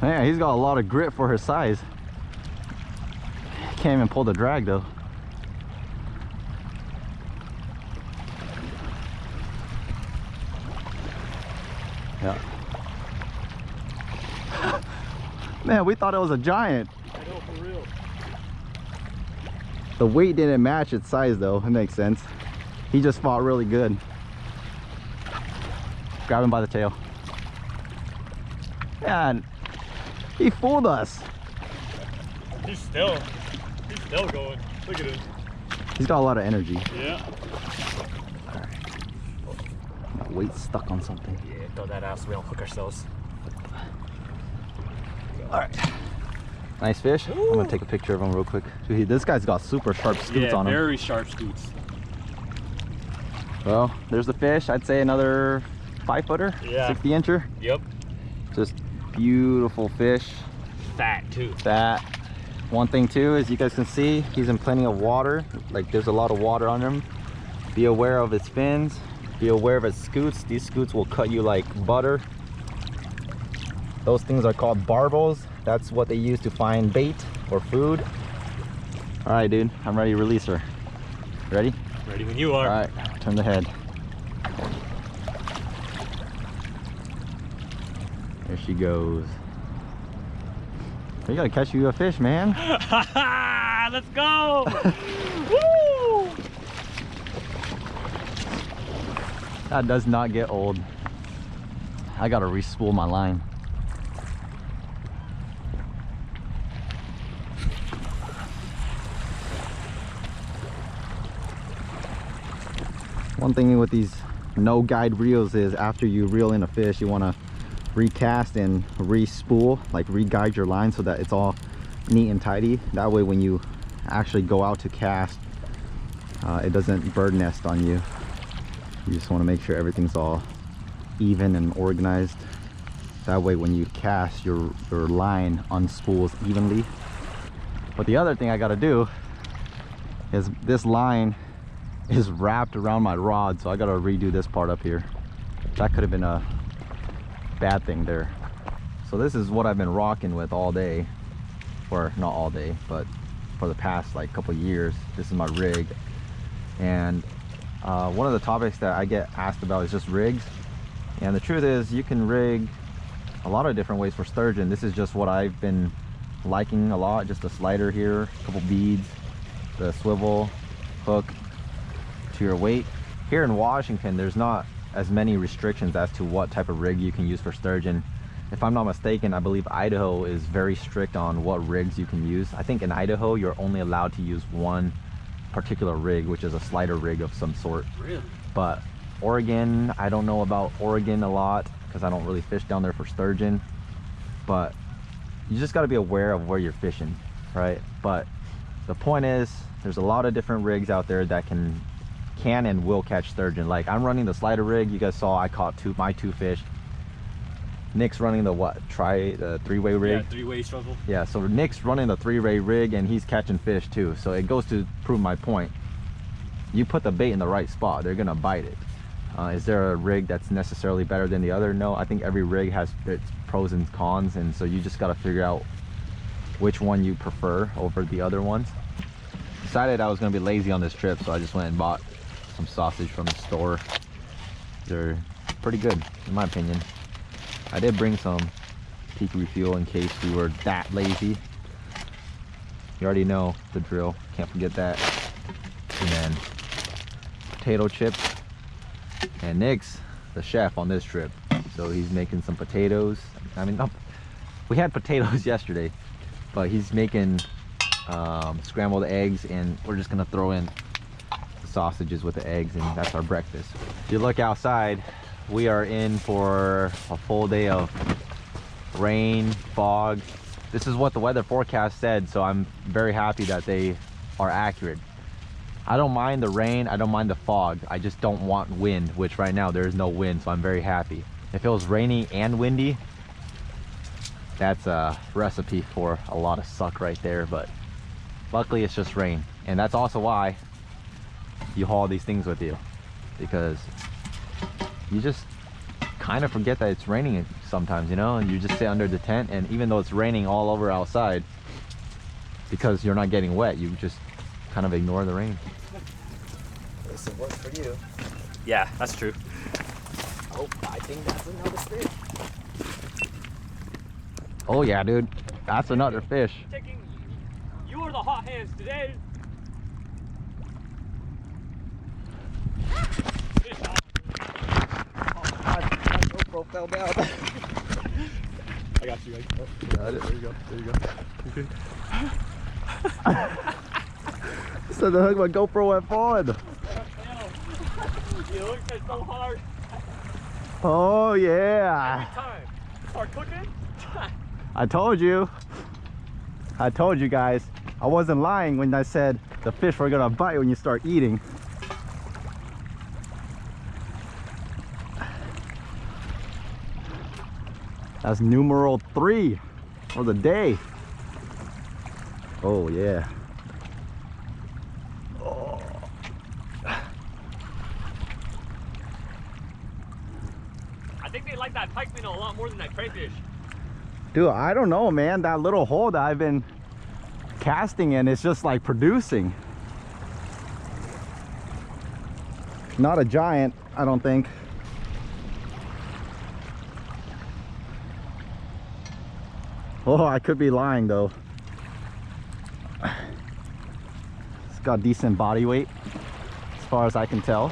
Man, he's got a lot of grit for his size. Can't even pull the drag though. Yeah. Man, we thought it was a giant. I know, for real. The weight didn't match its size though. It makes sense. He just fought really good. Grab him by the tail. Man, he fooled us. He's still going. Look at him. He's got a lot of energy. Yeah. That weight's stuck on something. Yeah, throw that out so we don't hook ourselves. All right. Nice fish. I'm gonna take a picture of him real quick. Dude, this guy's got super sharp scoots on him. Very sharp scoots. Well, there's the fish. I'd say another 5-footer, Yeah. 60 incher. Yep. Just beautiful fish. Fat too. Fat. One thing too is you guys can see he's in plenty of water. Like there's a lot of water on him. Be aware of his fins. Be aware of his scoots. These scoots will cut you like butter. Those things are called barbels. That's what they use to find bait or food. All right, dude, I'm ready to release her. Ready? Ready when you are. All right, turn the head. There she goes. You gotta catch you a fish, man. Let's go! Woo! That does not get old. I gotta re-spool my line. One thing with these no guide reels is after you reel in a fish, you want to recast and re-spool, like re-guide your line so that it's all neat and tidy. That way when you actually go out to cast, it doesn't bird nest on you. You just want to make sure everything's all even and organized. That way when you cast, your line unspools evenly. But the other thing I got to do is this line is wrapped around my rod, so I gotta redo this part up here. That could have been a bad thing there. So this is what I've been rocking with all day, or not all day, but for the past like couple years. This is my rig, and one of the topics that I get asked about is just rigs. And the truth is, you can rig a lot of different ways for sturgeon. This is just what I've been liking a lot. Just a slider here, a couple beads, the swivel, hook, to your weight. Here in Washington, there's not as many restrictions as to what type of rig you can use for sturgeon. If I'm not mistaken, I believe Idaho is very strict on what rigs you can use. I think in Idaho, you're only allowed to use one particular rig, which is a slider rig of some sort. Really? But Oregon, I don't know about Oregon a lot because I don't really fish down there for sturgeon. But you just got to be aware of where you're fishing, right? But the point is, there's a lot of different rigs out there that can and will catch sturgeon. Like I'm running the slider rig. You guys saw I caught my two fish. Nick's running the three-way rig. Yeah, three-way struggle. Yeah, so Nick's running the three-way rig and he's catching fish too. So it goes to prove my point. You put the bait in the right spot, they're gonna bite it. Is there a rig that's necessarily better than the other? No, I think every rig has its pros and cons, and so you just got to figure out which one you prefer over the other ones. Decided I was gonna be lazy on this trip, so I just went and bought some sausage from the store. They're pretty good in my opinion. I did bring some peak refuel in case we were that lazy. You already know the drill, can't forget that. And then potato chips. And Nick's the chef on this trip, so he's making some potatoes. I mean, we had potatoes yesterday, but he's making scrambled eggs, and we're just gonna throw in sausages with the eggs, and that's our breakfast. If you look outside, we are in for a full day of rain, fog. This is what the weather forecast said, so I'm very happy that they are accurate. I don't mind the rain, I don't mind the fog, I just don't want wind, which right now there is no wind, so I'm very happy. If it was rainy and windy, that's a recipe for a lot of suck right there, but luckily it's just rain. And that's also why you haul these things with you, because you just kind of forget that it's raining sometimes, you know, and you just sit under the tent, and even though it's raining all over outside, because you're not getting wet, you just kind of ignore the rain. This will work for you. Yeah, that's true. Oh, I think that's another fish. Oh yeah, dude, that's another fish. You are the hot hands today. My GoPro fell down. I got you. Got it. There you go. There you go. Okay. So the hook, my GoPro went forward. You looked at so hard. Oh yeah. Every time. Start cooking. I told you. I told you guys. I wasn't lying when I said the fish were gonna bite when you start eating. That's numeral 3 for the day. Oh yeah. Oh. I think they like that pike minnow a lot more than that crayfish. Dude, I don't know, man. That little hole that I've been casting in is just like producing. Not a giant, I don't think. Oh, I could be lying though. It's got decent body weight as far as I can tell.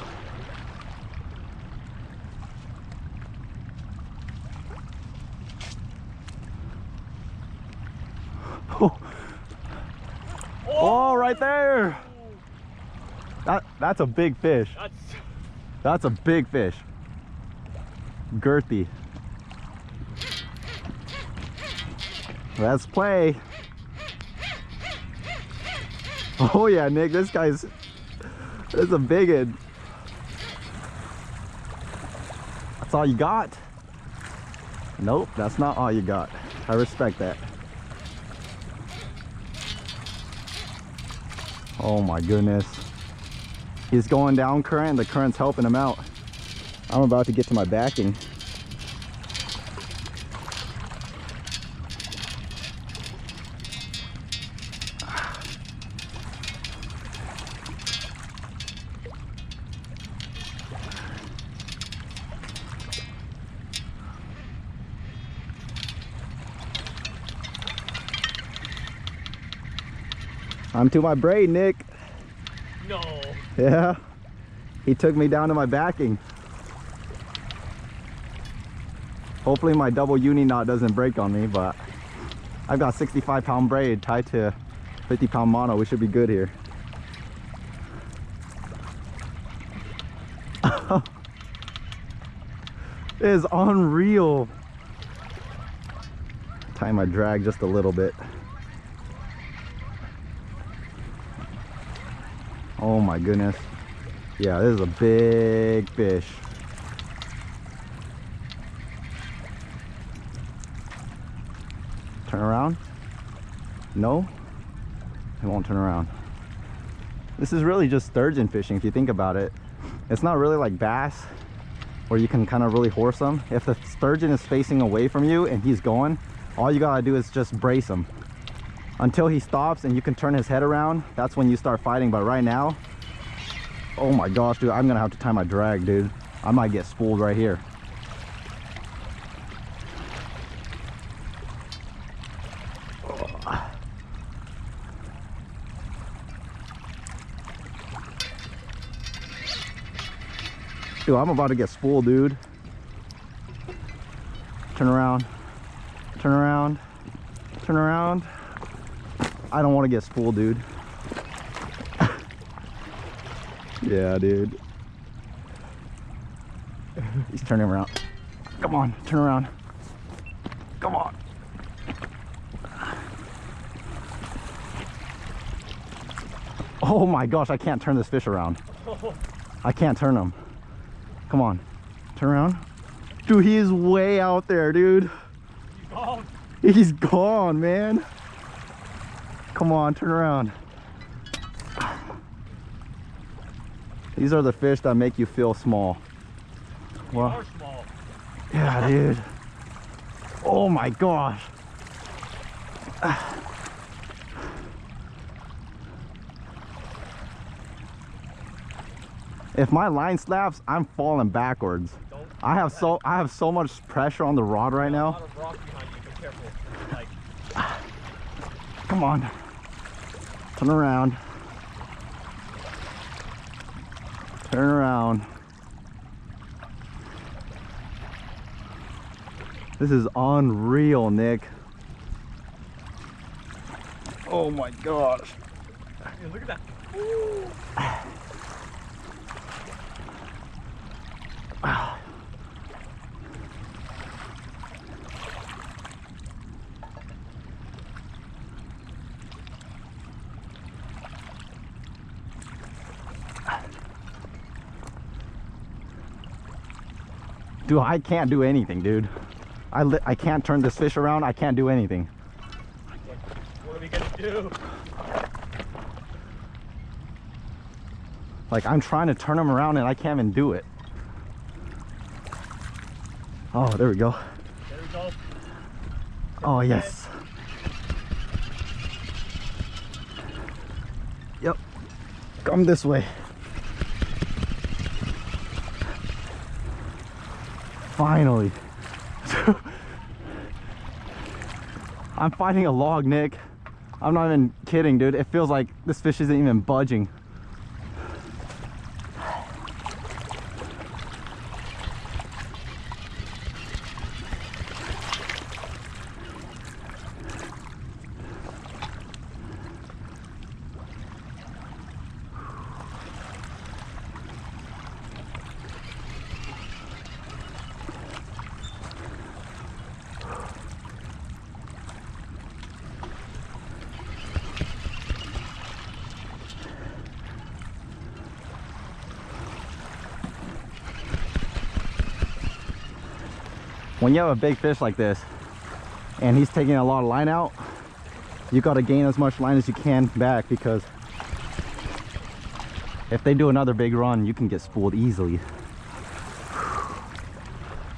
Oh, right there. That's a big fish. That's a big fish. Girthy. Let's play. Oh yeah, Nick, this is a big one. That's all you got? Nope, that's not all you got. I respect that. Oh my goodness. He's going down current, the current's helping him out. I'm about to get to my backing. I'm to my braid, Nick. No. Yeah. He took me down to my backing. Hopefully my double uni knot doesn't break on me, but I've got 65-pound braid tied to 50-pound mono. We should be good here. It is unreal. Tie my drag just a little bit. Oh my goodness. Yeah, this is a big fish. Turn around. No, it won't turn around. This is really just sturgeon fishing if you think about it. It's not really like bass where you can kind of really horse them. If the sturgeon is facing away from you and he's going, all you gotta do is just brace him until he stops and you can turn his head around. That's when you start fighting. But right now, oh my gosh, dude, I'm gonna have to tie my drag, dude. I might get spooled right here. Dude, I'm about to get spooled, dude. Turn around. Turn around. Turn around. I don't want to get spooled, dude. Yeah, dude. He's turning around. Come on, turn around. Come on. Oh my gosh, I can't turn this fish around. I can't turn him. Come on, turn around. Dude, he is way out there, dude. He's gone. He's gone, man. Come on, turn around. These are the fish that make you feel small. You Well, are small. Yeah, dude. Oh my gosh. If my line snaps, I'm falling backwards. I have so much pressure on the rod right now. A lot of rock behind you. Be careful. Like, Come on. Turn around. Turn around. This is unreal, Nick. Oh my gosh. yeah, look at that. Dude, I can't do anything, dude. I can't turn this fish around. I can't do anything. What are we gonna do? Like, I'm trying to turn him around and I can't even do it. Oh, there we go. There we go. Oh, yes. Yep. Come this way. Finally. I'm fighting a log, Nick. I'm not even kidding, dude. It feels like this fish isn't even budging. When you have a big fish like this and he's taking a lot of line out, you got to gain as much line as you can back, because if they do another big run, you can get spooled easily.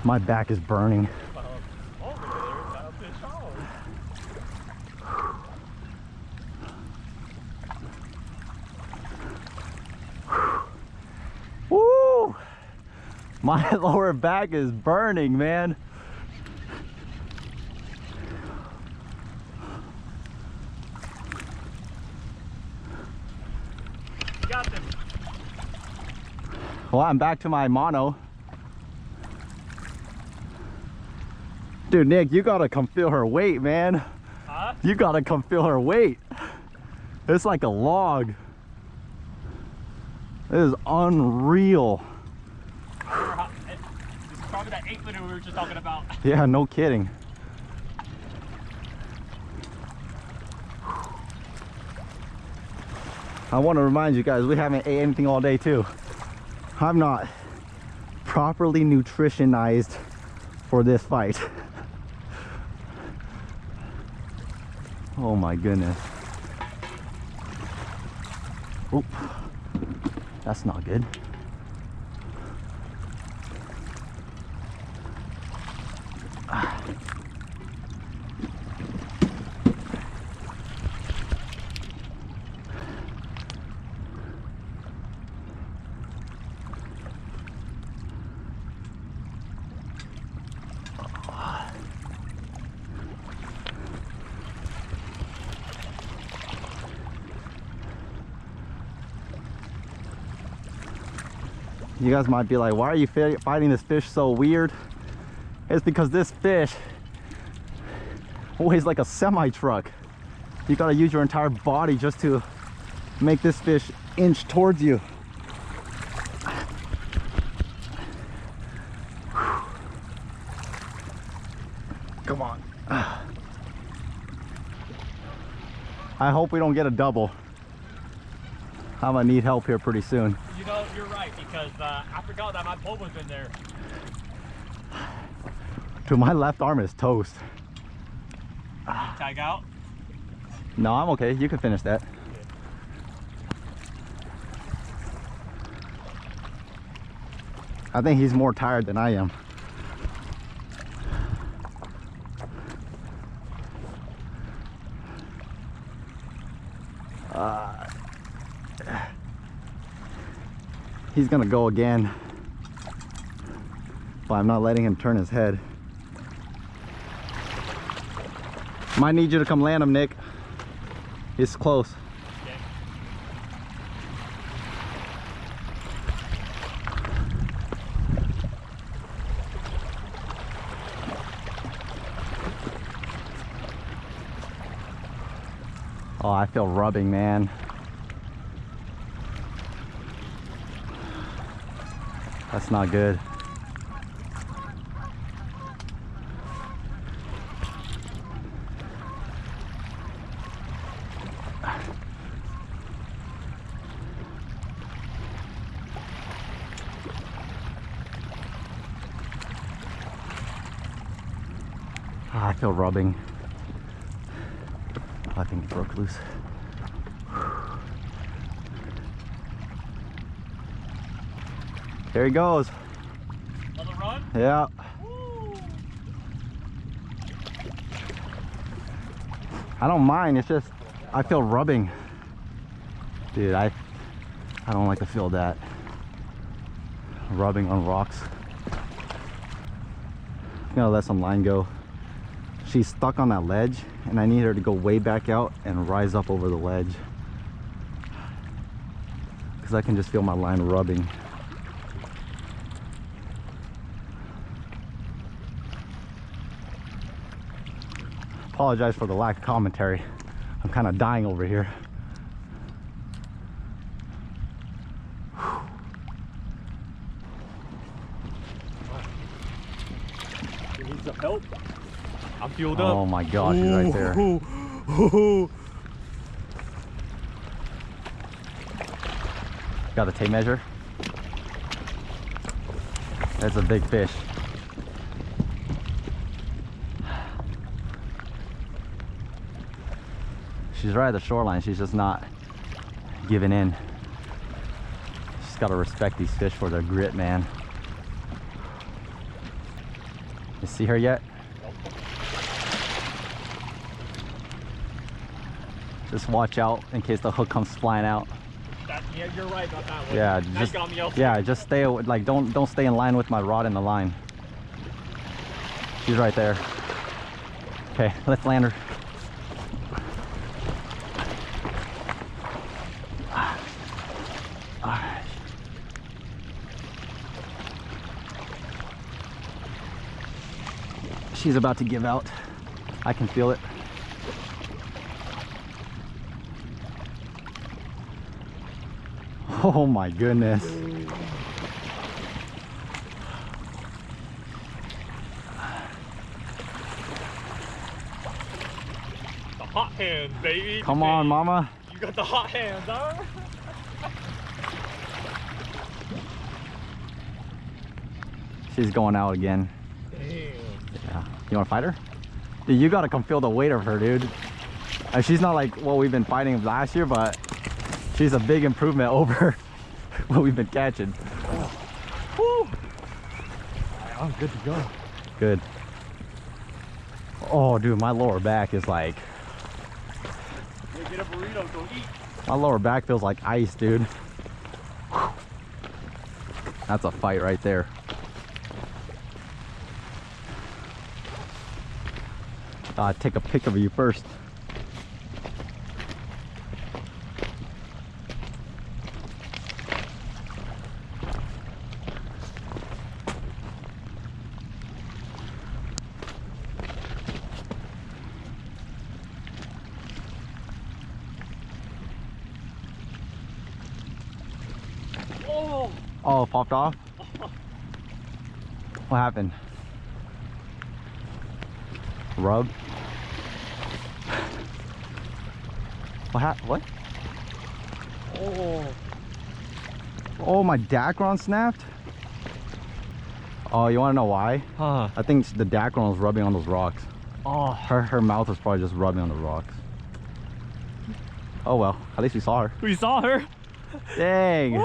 My back is burning. Woo! My lower back is burning, man. Well, I'm back to my mono. Dude, Nick, you gotta come feel her weight, man. Huh? You gotta come feel her weight. It's like a log. It is unreal. This is probably that 8-footer we were just talking about. Yeah, no kidding. I want to remind you guys, we haven't ate anything all day too. I'm not properly nutritionized for this fight. Oh my goodness. Oop. That's not good. You guys might be like, why are you fighting this fish so weird? It's because this fish weighs like a semi-truck. You gotta use your entire body just to make this fish inch towards you. Come on. I hope we don't get a double. I'm gonna need help here pretty soon. You know, you're right, because I forgot that my pole was in there. Dude, my left arm is toast. Tag out? No, I'm okay. You can finish that. I think he's more tired than I am. He's gonna go again, but I'm not letting him turn his head. Might need you to come land him, Nick. He's close. Oh, I feel rubbing, man. That's not good. I feel rubbing. I think it broke loose. There he goes. Another run? Yeah. Woo. I don't mind, it's just I feel rubbing. Dude, I don't like to feel that. Rubbing on rocks. I'm gonna let some line go. She's stuck on that ledge and I need her to go way back out and rise up over the ledge, because I can just feel my line rubbing. Apologize for the lack of commentary. I'm kind of dying over here. You need some help? I'm fueled up. Oh my gosh, he's right there. Got the tape measure. That's a big fish. She's right at the shoreline, she's just not giving in. She's got to respect these fish for their grit, man. You see her yet? Just watch out in case the hook comes flying out. Yeah, you're right about that one. Yeah, Now just you got me elsewhere. yeah, just stay like don't stay in line with my rod in the line. She's right there. Okay, let's land her. She's about to give out. I can feel it. Oh my goodness. The hot hands, baby. Come on, mama. You got the hot hands, huh? She's going out again. Damn. Yeah. You want to fight her? Dude, you got to come feel the weight of her, dude. And she's not like what we've been fighting last year, but she's a big improvement over what we've been catching. Woo. I'm good to go. Good. Oh, dude, my lower back is like... Yeah, get a burrito, go eat. My lower back feels like ice, dude. That's a fight right there. Take a pic of you first. Oh! Oh, it popped off? What happened? Rub? What? Oh! Oh, my Dacron snapped? Oh, you want to know why? Huh. I think the Dacron was rubbing on those rocks. Oh. Her mouth was probably just rubbing on the rocks. Oh well, at least we saw her. We saw her. Dang.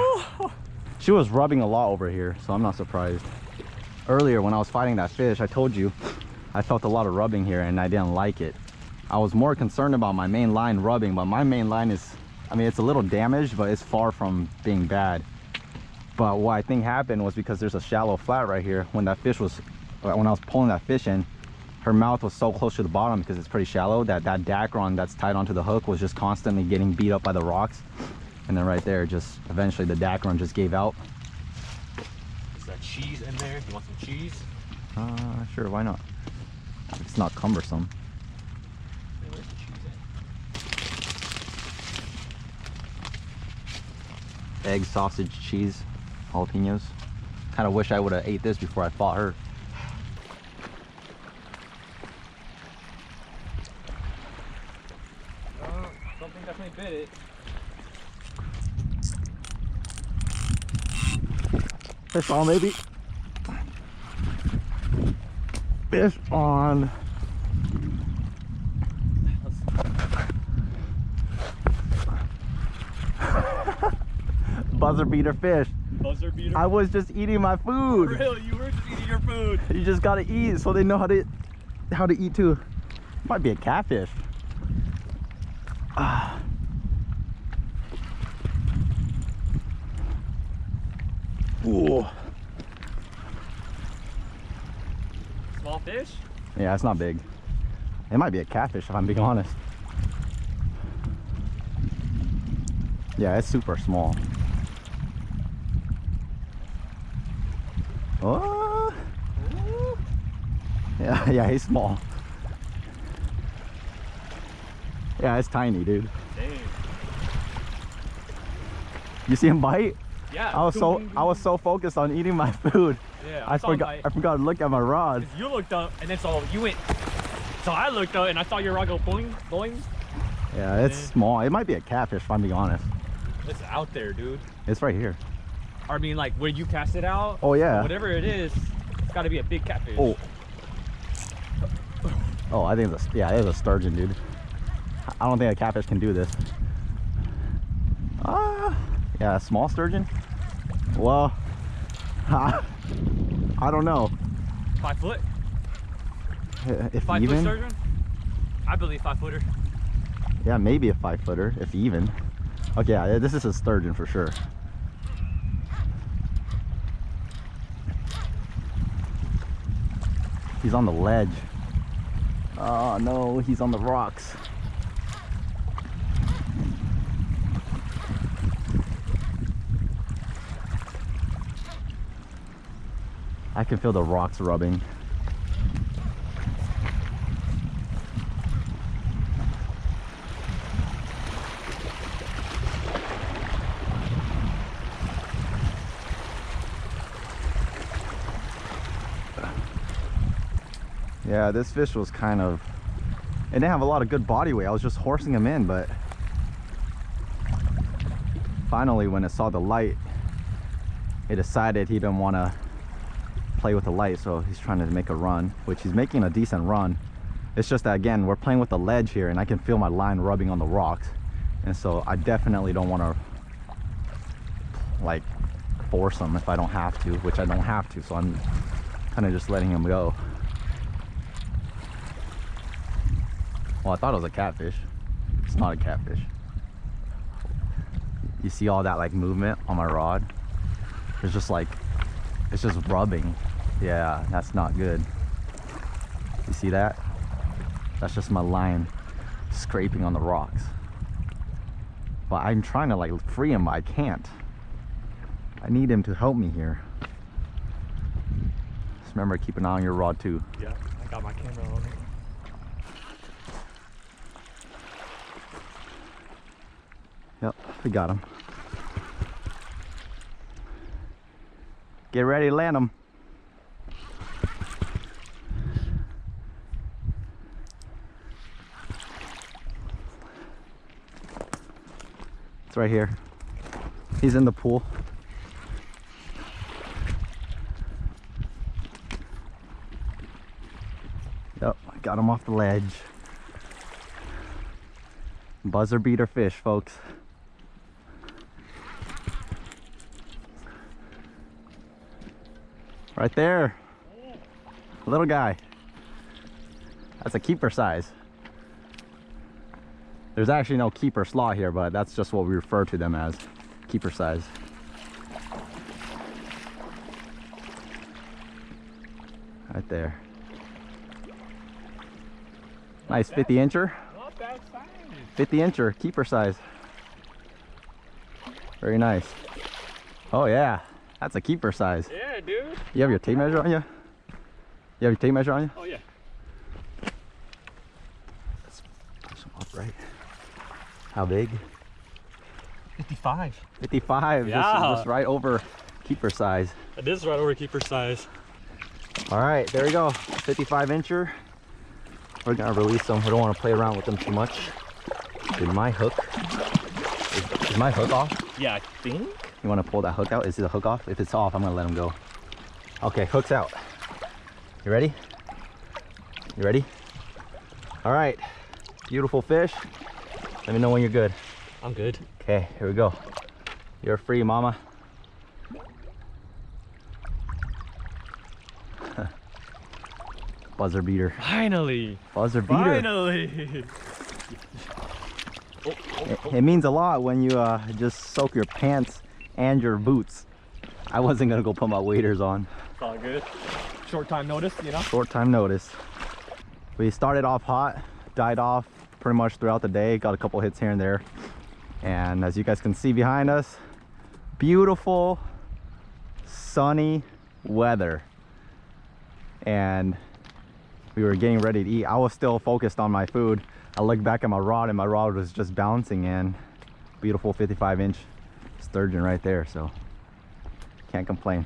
She was rubbing a lot over here, so I'm not surprised. Earlier when I was fighting that fish, I told you I felt a lot of rubbing here and I didn't like it. I was more concerned about my main line rubbing, but my main line is I mean, it's a little damaged, but it's far from being bad. But what I think happened was because there's a shallow flat right here. When that fish was, when I was pulling that fish in, her mouth was so close to the bottom because it's pretty shallow that that dacron that's tied onto the hook was just constantly getting beat up by the rocks. And then right there, just eventually the dacron just gave out. Is that cheese in there? You want some cheese? Sure, why not? It's not cumbersome. Yeah, where's the cheese at? Egg, sausage, cheese, jalapenos. Kind of wish I would have ate this before I fought her. Something definitely bit it. Fish on, baby. Fish on. Buzzer beater fish. Buzzer beater? I was just eating my food. Really? You were just eating your food? You just gotta eat so they know how to eat too. Might be a catfish. Ooh. Small fish? Yeah, it's not big. It might be a catfish if I'm being honest. Yeah, it's super small. Oh. Yeah, he's small. Yeah, it's tiny, dude. Dang. You see him bite? Yeah. I was so focused on eating my food. Yeah. I forgot to look at my rod. You looked up and then so you went. So I looked up and I saw your rod go boing, boing. Yeah, it's small. It might be a catfish if I'm being honest. It's out there, dude. It's right here. I mean, like, where you cast it out? Oh yeah. Whatever it is, it's got to be a big catfish. Oh. Oh, I think it's a sturgeon, dude. I don't think a catfish can do this. Yeah, a small sturgeon. Well, I don't know. 5 foot? If 5 even. foot sturgeon? I believe 5 footer. Yeah, maybe a 5 footer, if even. Okay, yeah, this is a sturgeon for sure. He's on the ledge. Oh no, he's on the rocks. I can feel the rocks rubbing. Yeah, this fish was kind of, it didn't have a lot of good body weight. I was just horsing him in, but finally when it saw the light, it decided he didn't want to play with the light, so he's trying to make a run, which he's making a decent run. It's just that, again, we're playing with the ledge here and I can feel my line rubbing on the rocks, and so I definitely don't want to like force him if I don't have to, which I don't have to, so I'm kind of just letting him go. Well, I thought it was a catfish. It's not a catfish. You see all that like movement on my rod? It's just like, it's just rubbing. Yeah, that's not good. You see that? That's just my line scraping on the rocks. But I'm trying to like free him, but I can't. I need him to help me here. Just remember, keep an eye on your rod too. Yeah, I got my camera on it. Yep, we got him. Get ready to land him. It's right here. He's in the pool. Yep, I got him off the ledge. Buzzer beater fish, folks. Right there. Little guy. That's a keeper size. There's actually no keeper slot here, but that's just what we refer to them as, keeper size. Right there. Nice 50 incher. Not bad size. 50 incher, keeper size. Very nice. Oh yeah, that's a keeper size. Yeah, dude. You have your tape measure on you? You have your tape measure on you? Oh yeah. Let's push them up, right? How big? 55. 55. Yeah. This is just right over keeper size. It is right over keeper size. All right, there we go. 55 incher. We're gonna release them. We don't want to play around with them too much. Is my hook? Is my hook off? Yeah, I think. You want to pull that hook out? Is the hook off? If it's off, I'm gonna let him go. Okay, hook's out. You ready? You ready? All right, beautiful fish. Let me know when you're good. I'm good. Okay, here we go. You're free, mama. Buzzer beater. Finally. Buzzer beater. Finally. It means a lot when you just soak your pants and your boots. I wasn't gonna go put my waders on. It's all good. Short time notice, you know? Short time notice. We started off hot, died off pretty much throughout the day. Got a couple hits here and there. And as you guys can see behind us, beautiful, sunny weather. And we were getting ready to eat. I was still focused on my food. I looked back at my rod and my rod was just bouncing in. Beautiful 55-inch sturgeon right there, so can't complain.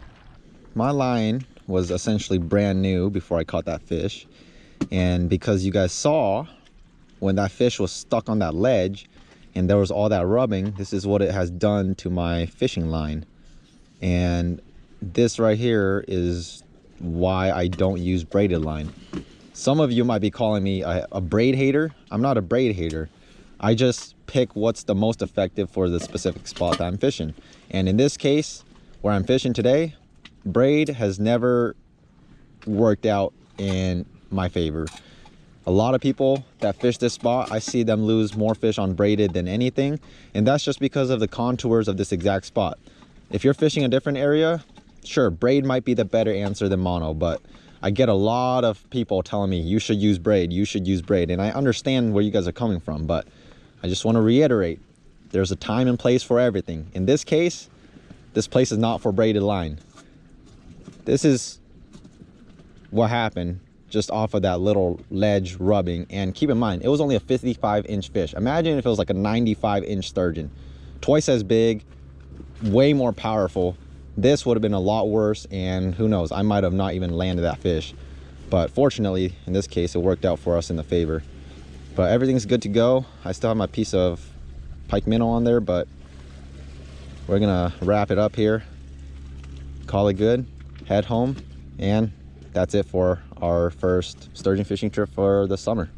My line was essentially brand new before I caught that fish. And because you guys saw when that fish was stuck on that ledge and there was all that rubbing, this is what it has done to my fishing line. And this right here is why I don't use braided line. Some of you might be calling me a braid hater. I'm not a braid hater. I just pick what's the most effective for the specific spot that I'm fishing. And in this case, where I'm fishing today, braid has never worked out in my favor. A lot of people that fish this spot, I see them lose more fish on braided than anything. And that's just because of the contours of this exact spot. If you're fishing a different area, sure, braid might be the better answer than mono, but I get a lot of people telling me you should use braid, you should use braid. And I understand where you guys are coming from, but I just want to reiterate, there's a time and place for everything. In this case, this place is not for braided line. This is what happened just off of that little ledge rubbing. And keep in mind, it was only a 55-inch fish. Imagine if it was like a 95-inch sturgeon. Twice as big, way more powerful. This would have been a lot worse, and who knows, I might have not even landed that fish. But fortunately, in this case, it worked out for us in the favor. But everything's good to go. I still have my piece of pike minnow on there, but we're gonna wrap it up here, call it good, head home, and that's it for our first sturgeon fishing trip for the summer.